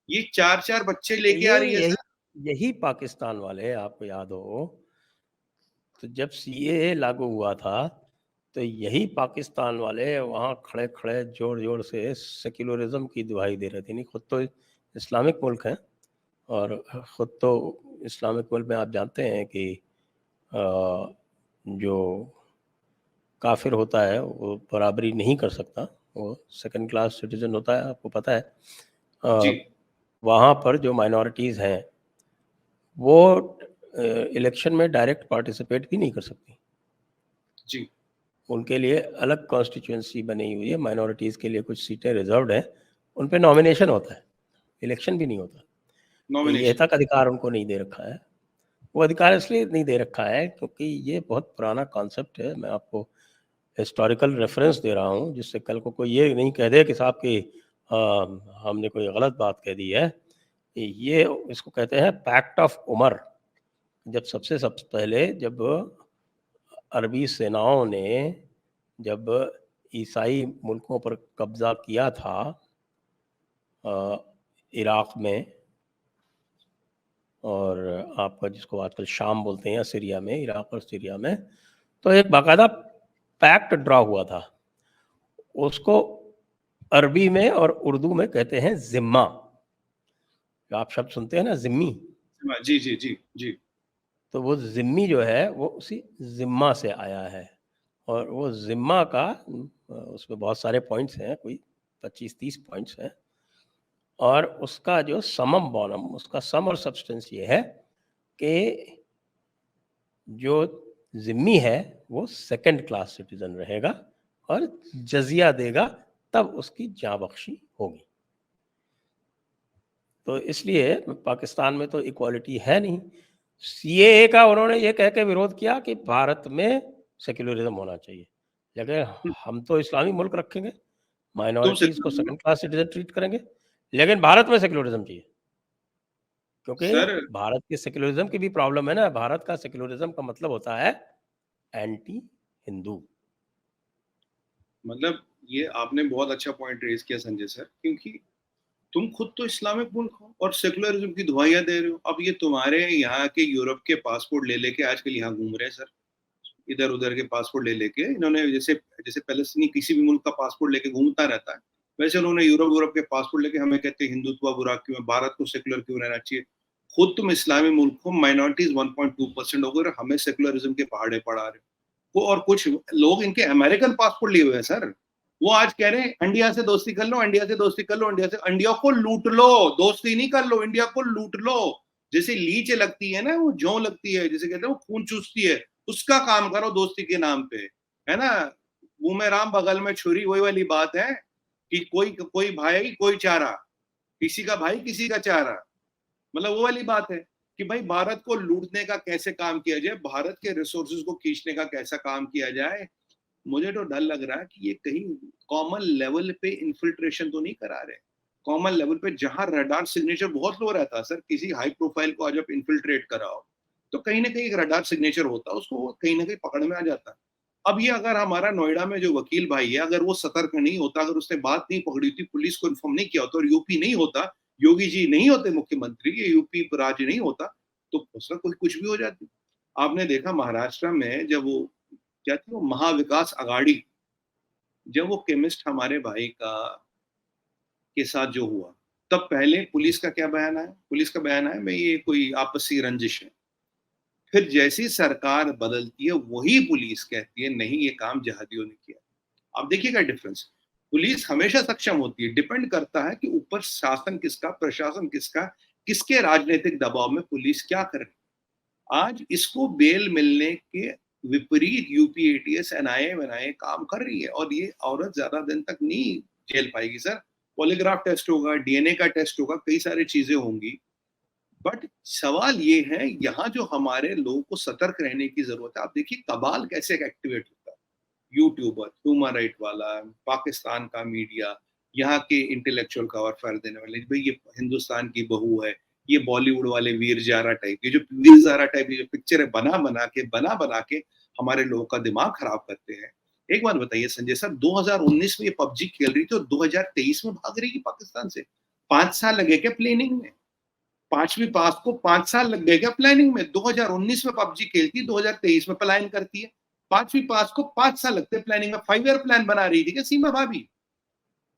ये 4-4 बच्चे लेके आ ये रही है यही सर। यही पाकिस्तान वाले, आपको याद हो तो जब सीएए लागू हुआ था तो यही पाकिस्तान वाले वहाँ खड़े खड़े जोर जोर से सेक्युलरिज्म की दुहाई दे रहे थे। नहीं, खुद तो इस्लामिक मुल्क है और खुद तो इस्लामिक मुल्क में आप जानते हैं कि अ, जो काफिर होता है वो बराबरी नहीं कर सकता, वो सेकंड क्लास सिटीजन होता है, आपको पता है। जी वहाँ पर जो माइनॉरिटीज़ हैं वो इलेक्शन में डायरेक्ट पार्टिसिपेट भी नहीं कर सकती। जी उनके लिए अलग कॉन्स्टिट्यूएंसी बनी हुई है, माइनॉरिटीज़ के लिए कुछ सीटें रिजर्व्ड हैं, उन पे नॉमिनेशन होता है, इलेक्शन भी नहीं होता। ये नॉमिनेशन। तक अधिकार उनको नहीं दे रखा है। वो अधिकार इसलिए नहीं दे रखा है क्योंकि ये बहुत पुराना कॉन्सेप्ट है। मैं आपको हिस्टोरिकल रेफरेंस दे रहा हूँ जिससे कल को कोई ये नहीं कह दे कि साहब कि हमने कोई गलत बात कह दी है। ये इसको कहते हैं पैक्ट ऑफ उमर। जब सबसे पहले जब अरबी सेनाओं ने जब ईसाई मुल्कों पर कब्ज़ा किया था इराक़ में, और आपका जिसको आजकल शाम बोलते हैं, सीरिया में, इराक़ और सीरिया में, तो एक बाकायदा पैक्ट ड्रा हुआ था। उसको अरबी में और उर्दू में कहते हैं ज़िम्मा। आप शब्द सुनते हैं ना, ज़िम्मी। जी जी जी जी। तो वो ज़िम्मी जो है वो उसी ज़िम्मा से आया है। और वो ज़िम्मा का उसमें बहुत सारे पॉइंट्स हैं, कोई 25-30 पॉइंट्स हैं। और उसका जो समम बोनम, उसका सम और सब्सटेंस ये है कि जो ज़िम्मी है वो सेकंड क्लास सिटीज़न रहेगा और जज़िया देगा, तब उसकी जाँ बख्शी होगी। तो इसलिए पाकिस्तान में तो इक्वालिटी है नहीं। सीएए का उन्होंने ये कह के विरोध किया कि भारत में सेक्युलरिज्म होना चाहिए, लेकिन हम तो इस्लामी मुल्क रखेंगे। माइनॉरिटीज को सेकंड क्लास सिटीजन ट्रीट करेंगे। लेकिन भारत में सेक्युलरिज्म चाहिए, क्योंकि सर भारत के सेक्युलरिज्म की भी प्रॉब्लम है ना। भारत का सेक्युलरिज्म का मतलब होता है एंटी हिंदू। मतलब ये आपने बहुत अच्छा पॉइंट रेज किया संजय सर, क्योंकि तुम खुद तो इस्लामिक मुल्क हो और सेकुलरिज्म की दुआइयां दे रहे हो। अब ये तुम्हारे यहाँ के यूरोप के पासपोर्ट ले लेके आजकल यहाँ घूम रहे हैं सर, इधर उधर के पासपोर्ट ले लेके इन्होंने, जैसे जैसे पैलेस्टीनी किसी भी मुल्क का पासपोर्ट लेके घूमता रहता है, वैसे उन्होंने यूरोप यूरोप के पासपोर्ट लेके हमें कहते हैं हिंदुत्व बुरा क्यों है, भारत को सेकुलर क्यों रहना चाहिए। खुद तुम इस्लामी मुल्क हो, माइनॉरिटीज 1.2% हो गए, हमें सेकुलरिज्म के पहाड़े पढ़ा रहे हो। और कुछ लोग इनके अमेरिकन पासपोर्ट लिए हुए हैं सर, वो आज कह रहे हैं इंडिया से दोस्ती कर लो, इंडिया से दोस्ती कर लो, इंडिया से, इंडिया को लूट लो, दोस्ती नहीं कर लो, इंडिया को लूट लो। जैसे लीच लगती है ना, वो जौ लगती है, जैसे कहते हैं वो खून चूसती है, उसका काम करो दोस्ती के नाम पे, है ना। मुंह में राम बगल में छुरी, वही वाली बात है कि कोई कोई भाई कोई चारा, किसी का भाई किसी का चारा, मतलब वो वाली बात है कि भाई भारत को लूटने का कैसे काम किया जाए, भारत के रिसोर्सेज को खींचने का कैसा काम किया जाए। मुझे तो डर लग रहा है कि ये कहीं कॉमन लेवल पे इन्फिल्ट्रेशन तो नहीं करा रहे। कॉमन लेवल पे जहां रडार सिग्नेचर बहुत लो रहता है सर, किसी हाई प्रोफाइल को आज आप इन्फिल्ट्रेट कराओ तो कहीं ना कहीं एक रडार सिग्नेचर होता है, उसको कहीं ना कहीं पकड़ में आ जाता है। अब ये अगर हमारा नोएडा में जो वकील भाई है, अगर वो सतर्क नहीं होता, अगर उसने बात नहीं पकड़ी होती, पुलिस को इन्फॉर्म नहीं किया होता, और यूपी नहीं होता, योगी जी नहीं होते मुख्यमंत्री, ये यूपी राज्य नहीं होता, तो उसका कोई कुछ भी हो जाती। आपने देखा महाराष्ट्र में जब वो क्या थी, वो महाविकास आघाड़ी, जब वो केमिस्ट हमारे भाई का के साथ जो हुआ, तब पहले पुलिस का क्या बयान है, पुलिस का बयान है भाई ये कोई आपसी रंजिश है। फिर जैसी सरकार बदलती है वही पुलिस कहती है नहीं ये काम जहादियों ने किया। अब देखिएगा डिफरेंस, पुलिस हमेशा सक्षम होती है, डिपेंड करता है कि ऊपर शासन किसका, प्रशासन किसका, किसके राजनीतिक दबाव में पुलिस क्या कर रही है। आज इसको बेल मिलने के विपरीत यूपी एटीएस एनआईए वनआईए काम कर रही है, और ये औरत ज्यादा दिन तक नहीं झेल पाएगी सर। पॉलीग्राफ टेस्ट होगा, डीएनए का टेस्ट होगा, कई सारी चीजें होंगी। बट सवाल ये है यहाँ जो हमारे लोगों को सतर्क रहने की जरूरत है। आप देखिए कबाल कैसे एक्टिवेट होता है, यूट्यूबर, ह्यूमन राइट वाला, पाकिस्तान का मीडिया, यहाँ के इंटेलेक्चुअल कवर फायर देने वाले, भाई ये हिंदुस्तान की बहू है, ये बॉलीवुड वाले वीर जारा टाइप, ये जो वीर जारा टाइप की जो पिक्चर है बना बना के हमारे लोगों का दिमाग खराब करते हैं। एक बात बताइए संजय सर, 2019 में ये पबजी खेल रही थी और 2023 में भाग रही थी पाकिस्तान से। 5 साल लगे क्या प्लेनिंग में? 5वीं पास को 5 साल लग गए क्या प्लानिंग में? 2019 में पबजी खेलती, 2023 में पलायन करती है। 5वीं पास को 5 साल लगते प्लानिंग में। 5 ईयर प्लान बना रही थी क्या सीमा भाभी?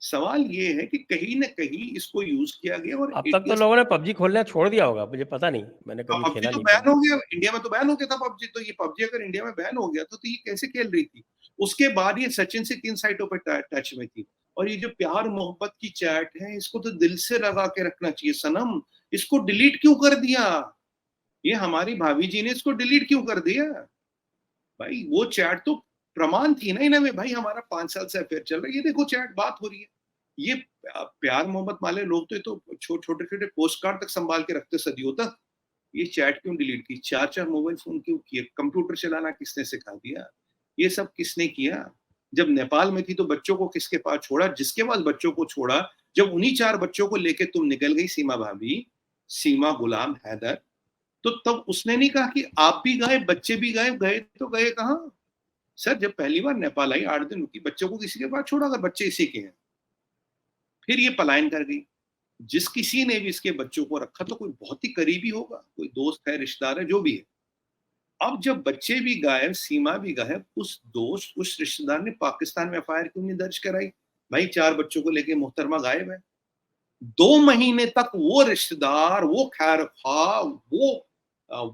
सवाल ये है कि कहीं ना कहीं इसको यूज किया गया। और अब तक तो लोगों ने पबजी खोलना छोड़ दिया होगा, मुझे पता नहीं, मैंने कभी पबजी खेला तो नहीं बैन पबजी। हो गया इंडिया में, तो बैन हो गया था पबजी। तो ये पबजी अगर इंडिया में बैन हो गया तो ये कैसे खेल रही थी? उसके बाद ये सचिन से 3 साइटों पर टच में थी। और ये जो प्यार मोहब्बत की चैट है, इसको तो दिल से लगा के रखना चाहिए सनम। इसको डिलीट क्यों कर दिया? ये हमारी भाभी जी ने इसको डिलीट क्यों कर दिया? भाई वो चैट तो प्रमाण थी ना इन्हें, भाई हमारा 5 साल से अफेयर चल रहा है, ये देखो चैट बात हो रही है। ये प्यार मोहब्बत वाले लोग तो छोटे छोटे पोस्ट कार्ड तक संभाल के रखते सदियों तक। ये चैट क्यों डिलीट की? 4 4 मोबाइल फोन क्यों किए? कंप्यूटर चलाना किसने सिखा दिया? ये सब किसने किया? जब नेपाल में थी तो बच्चों को किसके पास छोड़ा? जिसके पास बच्चों को छोड़ा, जब उन्हीं 4 बच्चों को लेके तुम निकल गई सीमा भाभी, सीमा गुलाम हैदर, तो तब उसने नहीं कहा कि आप भी गए, बच्चे भी गए, गए तो गए कहां? सर जब पहली बार नेपाल आई 8 दिन रुकी, बच्चों को किसी के पास छोड़ा? अगर बच्चे इसी के हैं, फिर ये पलायन कर गई। जिस किसी ने भी इसके बच्चों को रखा तो कोई बहुत ही करीबी होगा, कोई दोस्त है, रिश्तेदार है, जो भी है। अब जब बच्चे भी गायब, सीमा भी गायब, उस दोस्त, उस रिश्तेदार ने पाकिस्तान में एफआईआर क्यों नहीं दर्ज कराई? भाई 4 बच्चों को लेके मोहतरमा गायब है। 2 महीने तक वो रिश्तेदार, वो खैर खा, वो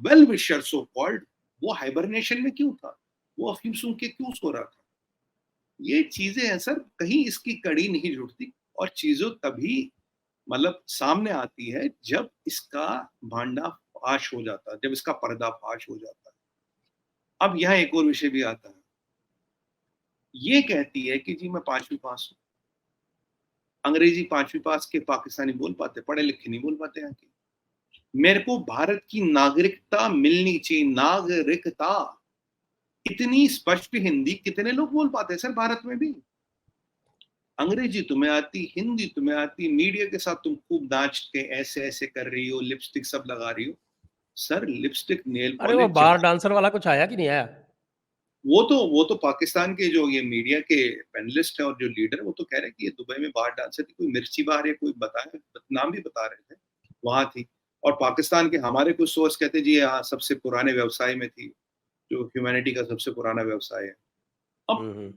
वेल विशर सो कॉल्ड, वो हाइबरनेशन में क्यों था? वो अफीम सुन के क्यों सो रहा था? ये चीजें हैं सर, कहीं इसकी कड़ी नहीं जुड़ती। और चीजों तभी मतलब सामने आती है जब इसका भांडा फाश हो जाता है, जब इसका पर्दा फाश हो जाता है। अब यहाँ एक और विषय भी आता है। ये कहती है कि जी मैं 5वीं पास हूं, अंग्रेजी 5वीं पास के पाकिस्तानी बोल पाते, पढ़े लिखे नहीं बोल पाते यहाँ के। मेरे को भारत की नागरिकता मिलनी चाहिए, नागरिकता। इतनी स्पष्ट हिंदी कितने लोग बोल पाते हैं सर भारत में भी? अंग्रेजी तुम्हें आती, हिंदी तुम्हें आती, मीडिया के साथ तुम खूब नाच के ऐसे ऐसे कर रही हो, लिपस्टिक सब लगा रही हो। सर लिपस्टिक, नेल अरे वो पॉलिश बार जहाँ, डांसर वाला कुछ आया कि नहीं आया? वो तो पाकिस्तान के जो ये मीडिया के पैनलिस्ट है और जो लीडर है वो तो कह रहे हैं कि ये दुबई में बाहर डांसर थी, कोई मिर्ची बाहर या कोई बताए, नाम भी बता रहे थे, वहां थी। और पाकिस्तान के हमारे कुछ सोर्स कहते हैं जी हाँ सबसे पुराने व्यवसाय में थी, जो ह्यूमैनिटी का सबसे पुराना व्यवसाय है। अब हम्म।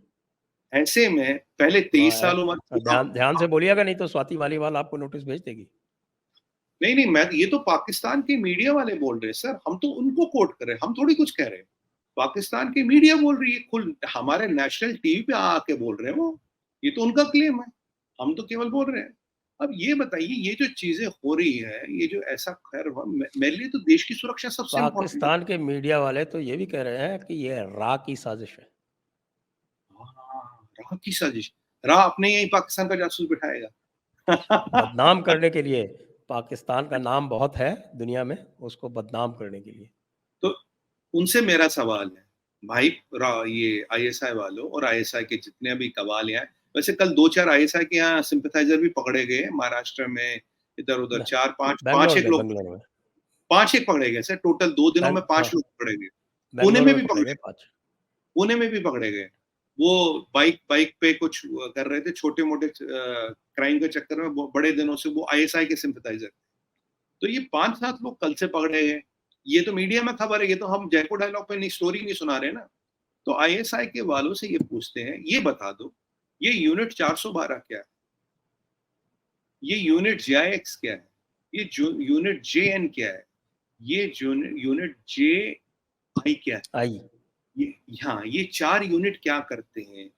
ऐसे में पहले 23 हाँ, सालों में ध्यान ध्यान से बोलिएगा, नहीं तो स्वाति वालीवाल आपको नोटिस भेज देगी। नहीं नहीं, मैं ये तो पाकिस्तान के मीडिया वाले बोल रहे हैं सर, हम तो उनको कोट कर रहे हैं, हम थोड़ी कुछ कह रहे हैं। पाकिस्तान की मीडिया बोल रही है, खुल हमारे नेशनल टीवी पे आके बोल रहे हैं वो, ये तो उनका क्लेम है, हम तो केवल बोल रहे हैं। अब ये बताइए, ये जो चीजें हो रही है, ये जो ऐसा खैर हुआ, मेरे लिए तो देश की सुरक्षा सबसे इम्पोर्टेंट है। पाकिस्तान के मीडिया वाले तो ये भी कह रहे हैं कि ये रा की साजिश है। हाँ, राह की साजिश, राह अपने यही पाकिस्तान का जासूस बिठाएगा। बदनाम करने के लिए। पाकिस्तान का नाम बहुत है दुनिया में, उसको बदनाम करने के लिए। तो उनसे मेरा सवाल है, भाई ये आईएसआई वालों और आईएसआई के जितने भी कवाल हैं, वैसे कल 2-4 आईएसआई के यहाँ सिंपथाइजर भी पकड़े गए महाराष्ट्र में, इधर उधर न- 4-5, पांच बेंगलोर एक में, लोग, बेंगलोर में। 5 एक पकड़े गए सर, टोटल 2 दिनों में हाँ, 5 लोग पकड़े गए। पुणे बेंगलोर में में भी पकड़े पकड़े, गए 5। पुणे में भी पकड़े गए। वो बाइक बाइक पे कुछ कर रहे थे, छोटे मोटे क्राइम के चक्कर में, बड़े दिनों से वो आईएसआई के सिंपथाइजर। तो ये 5-7 लोग कल से पकड़े गए, ये तो मीडिया में खबर है, ये तो हम जयपुर डायलॉग पे नहीं, स्टोरी नहीं सुना रहे ना। तो आईएसआई के वालों से ये पूछते हैं, ये बता दो ये यूनिट 412 क्या है, ये यूनिट जेआईएक्स क्या है, ये जो यूनिट जेएन क्या है, ये जो यूनिट जे आई क्या है, आई। ये, हाँ ये 4 यूनिट क्या करते हैं,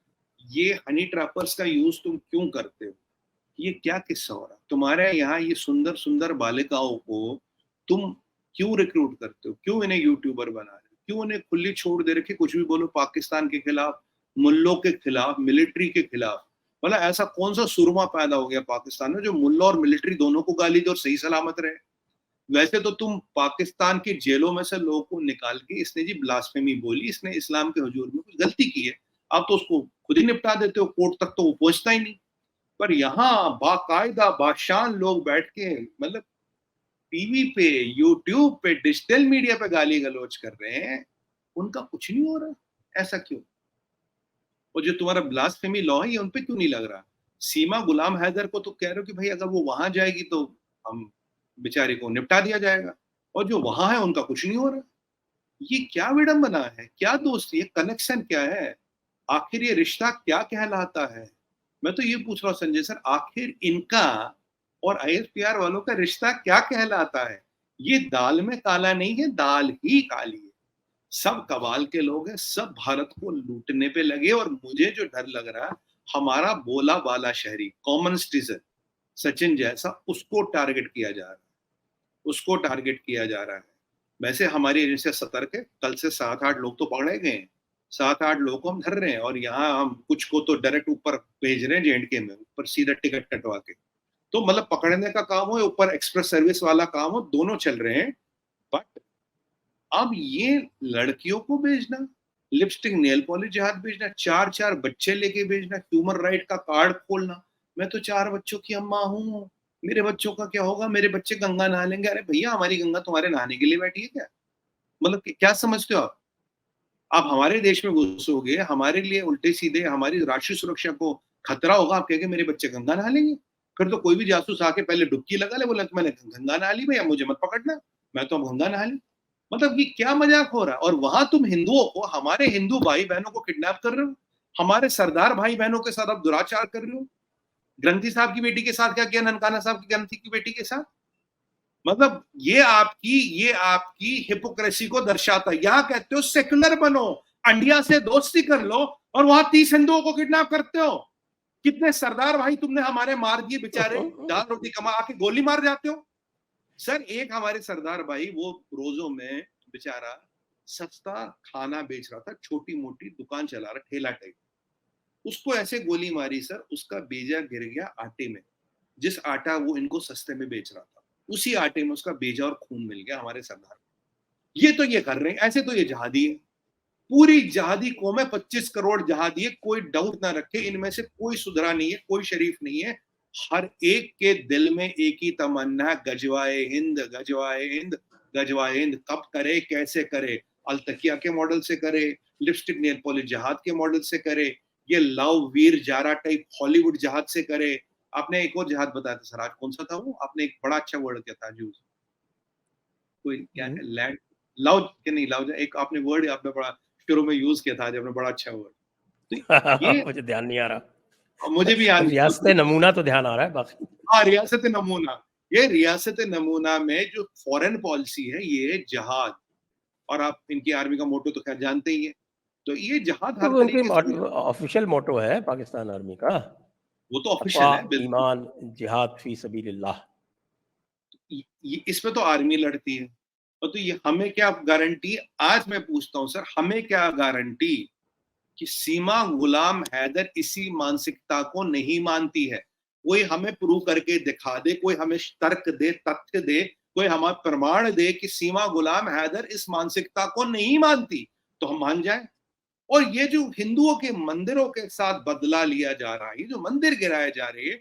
ये हनी ट्रैपर्स का यूज तुम क्यों करते हो, ये क्या किस्सा हो रहा है तुम्हारे यहाँ, ये सुंदर सुंदर बालिकाओं को तुम क्यों रिक्रूट करते हो, क्यों इन्हें यूट्यूबर बना रहे हो, क्यों इन्हें खुली छोड़ दे रखी, कुछ भी बोलो पाकिस्तान के खिलाफ, मुल्लों के खिलाफ, मिलिट्री के खिलाफ। मतलब ऐसा कौन सा सुरमा पैदा हो गया पाकिस्तान में जो मुल्ला और मिलिट्री दोनों को गाली दे और सही सलामत रहे। वैसे तो तुम पाकिस्तान की जेलों में से लोगों को निकाल के, इसने जी ब्लास्फेमी बोली, इसने इस्लाम के हुजूर में कुछ गलती की है, आप तो उसको खुद ही निपटा देते हो, कोर्ट तक तो वो पहुंचता ही नहीं। पर यहाँ बाकायदा बादशाह लोग बैठ के, मतलब टीवी पे, यूट्यूब पे, डिजिटल मीडिया पे गाली गलौज कर रहे हैं, उनका कुछ नहीं हो रहा, ऐसा क्यों? और जो तुम्हारा ब्लास्फेमी लॉ है ये उनपे क्यों नहीं लग रहा? सीमा गुलाम हैदर को तो कह रहे हो कि भाई अगर वो वहां जाएगी तो हम बेचारे को निपटा दिया जाएगा, और जो वहां है उनका कुछ नहीं हो रहा। ये क्या विडंबना है, क्या दोस्ती, ये कनेक्शन क्या है, आखिर ये रिश्ता क्या कहलाता है? मैं तो ये पूछ रहा हूँ संजय सर, आखिर इनका और आईएसपीआर वालों का रिश्ता क्या कहलाता है? ये दाल में काला नहीं है, दाल ही काली है। सब कबाल के लोग हैं, सब भारत को लूटने पे लगे, और मुझे जो डर लग रहा है, हमारा बोला बाला शहरी, कॉमन सिटीजन सचिन जैसा, उसको टारगेट किया जा रहा है, उसको टारगेट किया जा रहा है। वैसे हमारी एजेंसियां सतर्क है, कल से 7-8 लोग तो पकड़े गए हैं, 7-8 लोगों को हम धर रहे हैं, और यहाँ हम कुछ को तो डायरेक्ट ऊपर भेज रहे हैं, जेएंडके में ऊपर सीधा टिकट कटवा के। तो मतलब पकड़ने का काम हो, ऊपर एक्सप्रेस सर्विस वाला काम हो, दोनों चल रहे हैं। बट अब ये लड़कियों को भेजना, लिपस्टिक नेल पॉलिश हाथ भेजना, 4-4 बच्चे लेके भेजना, ह्यूमन राइट का कार्ड खोलना, मैं तो 4 बच्चों की अम्मा हूँ, मेरे बच्चों का क्या होगा, मेरे बच्चे गंगा नहा लेंगे। अरे भैया हमारी गंगा तुम्हारे नहाने के लिए बैठी है क्या? मतलब क्या समझते हो आप हमारे देश में घुसोगे, हमारे लिए उल्टे सीधे हमारी राष्ट्रीय सुरक्षा को खतरा होगा, आप कहेंगे मेरे बच्चे गंगा नहा लेंगे? फिर तो कोई भी जासूस आके पहले डुबकी लगा ले, बोला मैंने गंगा नहा ली भैया, मुझे मत पकड़ना, मैं तो अब गंगा नहा ली। मतलब ये क्या मजाक हो रहा है? और वहां तुम हिंदुओं को, हमारे हिंदू भाई बहनों को किडनैप कर रहे हो, हमारे सरदार भाई बहनों के साथ आप दुराचार कर रहे हो। ग्रंथी साहब की बेटी के साथ क्या किया, ननकाना साहब की ग्रंथी की बेटी के साथ? मतलब ये आपकी हिपोक्रेसी को दर्शाता है। यहां कहते हो सेकुलर बनो, इंडिया से दोस्ती कर लो, और वहां 30 हिंदुओं को किडनैप करते हो। कितने सरदार भाई तुमने हमारे मार दिए बेचारे, दाल रोटी कमा आके गोली मार जाते हो। सर एक हमारे सरदार भाई, वो रोजों में बेचारा सस्ता खाना बेच रहा था, छोटी मोटी दुकान चला रहा, ठेला टाइप, उसको ऐसे गोली मारी सर, उसका बेजा गिर गया आटे में, जिस आटा वो इनको सस्ते में बेच रहा था, उसी आटे में उसका बेजा और खून मिल गया हमारे सरदार। ये तो ये कर रहे हैं, ऐसे तो ये जहादी है। पूरी जहादी कौम है, 25 करोड़ जहादी है, कोई डाउट ना रखे, इनमें से कोई सुधरा नहीं है, कोई शरीफ नहीं है। हर एक के दिल में एक ही तमन्ना, गजवाए हिंद, गजवाए हिंद, गजवाए हिंद। कब करे, कैसे करे? अलतकिया के मॉडल से करे, लिपस्टिक नेल पॉलिश जहाद के मॉडल से करे, ये love Veer Zaara type Hollywood जहाद से करे। आपने एक और जहाद बताया था सर, आज कौन सा था वो? आपने एक बड़ा अच्छा वर्ड क्या था यूज, कोई क्या है, लैंड लव के नहीं, लव एक आपने वर्ड आपने बड़ा शुरू में यूज किया था, आज आपने बड़ा अच्छा वर्ड। तो ये मुझे ध्यान नहीं आ रहा, मुझे भी याद रियासत नमूना तो ध्यान आ रहा है बाकी। हाँ, रियासत नमूना। ये रियासत नमूना में जो फॉरेन पॉलिसी है ये जहाद, और आप इनकी आर्मी का मोटो तो खैर जानते ही है। तो ये जहाद हर तो उनकी तरीके से, ऑफिशियल मोटो है पाकिस्तान आर्मी का, वो तो तक़वा, ऑफिशियल है बिल्कुल। ईमान, जिहाद फी सबीलिल्लाह। इसमें तो आर्मी लड़ती है, और तो ये हमें क्या गारंटी, आज मैं पूछता हूं सर, हमें क्या गारंटी कि सीमा गुलाम हैदर इसी मानसिकता को नहीं मानती है? कोई हमें प्रूव करके दिखा दे, कोई हमें तर्क दे, तथ्य दे, कोई हमें प्रमाण दे कि सीमा गुलाम हैदर इस मानसिकता को नहीं मानती, तो हम मान जाए। और ये जो हिंदुओं के मंदिरों के साथ बदला लिया जा रहा है, जो मंदिर गिराए जा रहे हैं,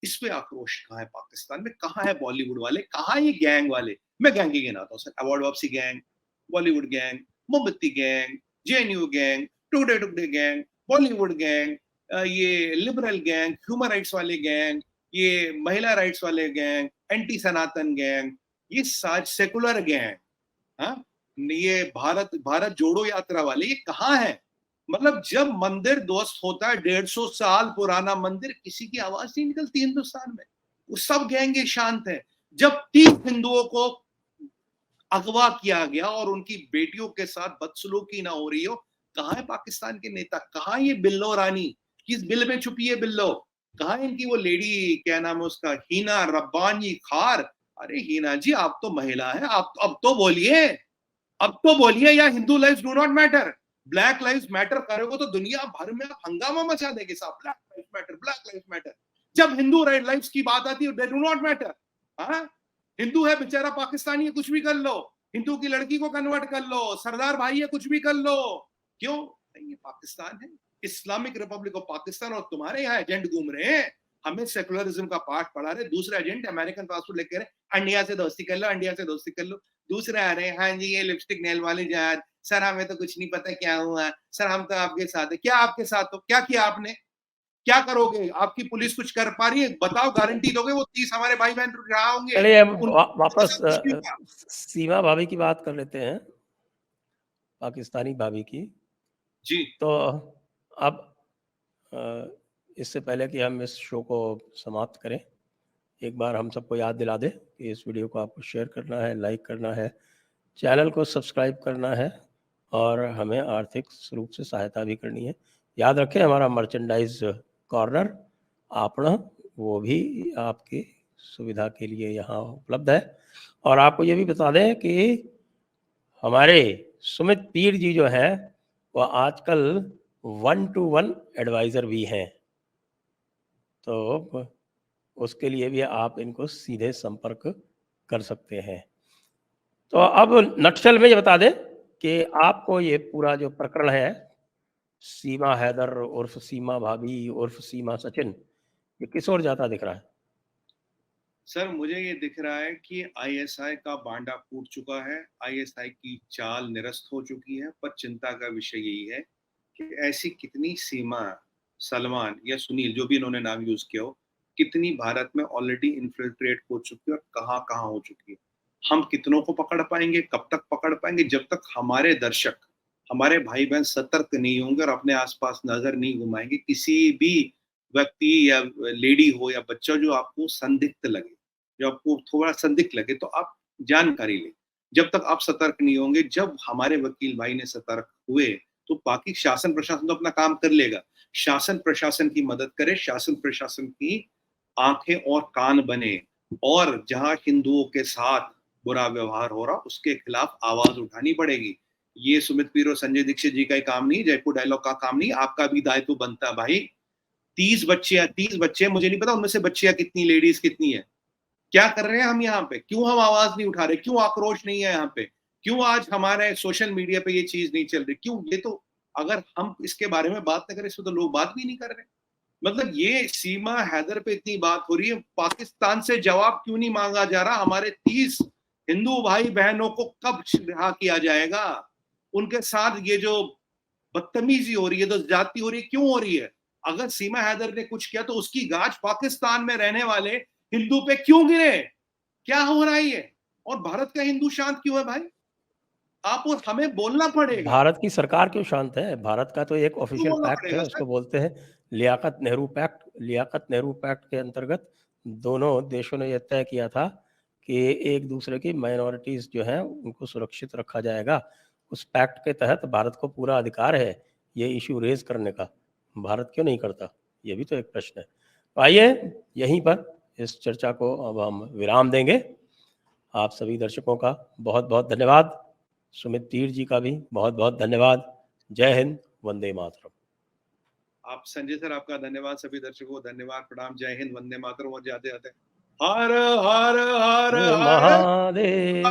इस पे आक्रोश कहाँ है पाकिस्तान में? कहाँ है बॉलीवुड वाले, कहाँ ये गैंग वाले? मैं गैंग ही गिनाता हूँ सर, अवार्ड वापसी गैंग, बॉलीवुड गैंग, मोमबत्ती gang, JNU gang, today today gang, Bollywood gang, ये लिबरल गैंग, ह्यूमन राइट्स वाले गैंग, ये महिला राइट्स वाले गैंग, एंटी सनातन गैंग, ये साज सेकुलर गैंग, हाँ, ये भारत भारत जोड़ो यात्रा वाले, ये कहाँ है? मतलब जब मंदिर ध्वस्त होता है, 150 साल पुराना मंदिर, किसी की आवाज नहीं निकलती हिंदुस्तान में, वो सब गैंगे शांत है। जब 30 हिंदुओं को अगवा किया गया और उनकी बेटियों के साथ बदसलूकी ना हो रही हो, कहाँ है पाकिस्तान के नेता? कहाँ ये बिल्लो रानी? किस बिल में छुपी है बिल्लो? कहाँ इनकी वो लेडी, क्या नाम है उसका, हीना रब्बानी खार? अरे हीना जी, आप तो महिला है, आप तो अब तो बोलिए, अब तो बोलिए, या Hindu lives do not matter? Black lives matter करोगे तो दुनिया भर में आप हंगामा मचा देंगे साहब, black lives matter, black lives matter. जब हिंदू लाइव्स की बात आती है, दे डू नॉट मैटर। हाँ, हिंदू है बेचारा, पाकिस्तानी है, कुछ भी कर लो, हिंदू की लड़की को कन्वर्ट कर लो, सरदार भाई है, कुछ भी कर लो। क्यों? ये पाकिस्तान है, इस्लामिक रिपब्लिक ऑफ पाकिस्तान, और तुम्हारे यहाँ एजेंट घूम रहे हैं, हमें सेकुलरिज्म का पाठ पढ़ा रहे। दूसरा एजेंट अमेरिकन पासपोर्ट लेकर इंडिया से दोस्ती कर लो, इंडिया से दोस्ती कर लो। दूसरे आ रहे हैं, हाँ जी ये लिपस्टिक नेल वाली जहाज, सर हमें तो कुछ नहीं पता क्या हुआ, सर हम तो आपके साथ है। क्या आपके साथ हो? क्या किया आपने? क्या करोगे? आपकी पुलिस कुछ कर पा रही है? बताओ, गारंटी दोगे वो 30 हमारे भाई बहन रहा होंगे? चलिए अब उनके वापस साथ कुछ नहीं हुआ? सीमा भाभी की बात कर लेते हैं, पाकिस्तानी भाभी की। जी तो अब इससे पहले कि हम इस शो को समाप्त करें, एक बार हम सबको याद दिला दें कि इस वीडियो को आपको शेयर करना है, लाइक करना है, चैनल को सब्सक्राइब करना है, और हमें आर्थिक रूप से सहायता भी करनी है। याद रखें, हमारा मर्चेंडाइज कॉर्नर आपना, वो भी आपकी सुविधा के लिए यहाँ उपलब्ध है। और आपको ये भी बता दें कि हमारे सुमित पीर जी जो हैं, वह आजकल 1-to-1 एडवाइज़र भी हैं, तो उसके लिए भी आप इनको सीधे संपर्क कर सकते हैं। तो अब नटशल में ये बता दें कि आपको ये पूरा जो प्रकरण है, सीमा हैदर उर्फ सीमा भाभी उर्फ सीमा सचिन, ये किस ओर जाता दिख रहा है? सर, मुझे ये दिख रहा है कि आईएसआई का बांडा फूट चुका है, आईएसआई की चाल निरस्त हो चुकी है। पर चिंता का विषय यही है कि ऐसी कितनी सीमा, सलमान या सुनील, जो भी इन्होंने नाम यूज किया हो, कितनी भारत में ऑलरेडी इन्फिल्ट्रेट हो चुकी है और कहाँ कहाँ हो चुकी है। हम कितनों को पकड़ पाएंगे, कब तक पकड़ पाएंगे? जब तक हमारे दर्शक, हमारे भाई बहन सतर्क नहीं होंगे और अपने आसपास नजर नहीं घुमाएंगे। किसी भी व्यक्ति या लेडी हो या बच्चा जो आपको संदिग्ध लगे, जो आपको थोड़ा संदिग्ध लगे, तो आप जानकारी लें। जब तक आप सतर्क नहीं होंगे, जब हमारे वकील भाई ने सतर्क हुए, तो बाकी शासन प्रशासन तो अपना काम कर लेगा। शासन प्रशासन की मदद करे, शासन प्रशासन की आंखें और कान बने, और जहां हिंदुओं के साथ बुरा व्यवहार हो रहा उसके खिलाफ आवाज उठानी पड़ेगी। ये सुमित पीर और संजय दीक्षित जी का ही काम नहीं, जयपुर डायलॉग का काम नहीं, आपका भी दायित्व बनता है भाई। 30 बच्चे, मुझे नहीं पता उनमें से बच्चियां कितनी, लेडीज कितनी है। क्या कर रहे हैं हम यहाँ पे? क्यों हम आवाज नहीं उठा रहे? क्यों आक्रोश नहीं है यहाँ पे? क्यों आज हमारे सोशल मीडिया पे ये चीज नहीं चल रही? क्यों? ये तो अगर हम इसके बारे में बात न करें, इसमें तो लोग बात भी नहीं कर रहे। मतलब ये सीमा हैदर पे इतनी बात हो रही है, पाकिस्तान से जवाब क्यों नहीं मांगा जा रहा? हमारे 30 हिंदू भाई बहनों को कब रिहा किया जाएगा? उनके साथ ये जो बदतमीजी हो रही है, तो जाति हो रही है, क्यों हो रही है? अगर सीमा हैदर ने कुछ किया तो उसकी गाज पाकिस्तान में रहने वाले हिंदू पे क्यों गिरे? क्या हो रहा है ये? और भारत का हिंदू शांत क्यों है भाई? आप और हमें बोलना पड़ेगा। भारत की सरकार क्यों शांत है? भारत का तो एक क्यों ऑफिशियल बोलना पैक्ट है, पड़ेगा सर? उसको बोलते हैं लियाकत नेहरू पैक्ट। लियाकत नेहरू पैक्ट के अंतर्गत दोनों देशों ने यह तय किया था कि एक दूसरे की माइनॉरिटीज़ जो हैं उनको सुरक्षित रखा जाएगा। उस पैक्ट के तहत भारत को पूरा अधिकार है ये इश्यू रेज़ करने का। भारत क्यों नहीं करता? ये भी तो एक प्रश्न है। तो आइए यहीं पर इस चर्चा को अब हम विराम देंगे। आप सभी दर्शकों का बहुत-बहुत धन्यवाद। सुमित तीर जी का भी बहुत-बहुत धन्यवाद। जय हिंद, वंदे मातरम। आप संजय सर, आपका धन्यवाद। सभी दर्शकों को धन्यवाद, प्रणाम, जय हिंद, वंदे मातरम। और जाते जाते हर हर हर हर महादेव।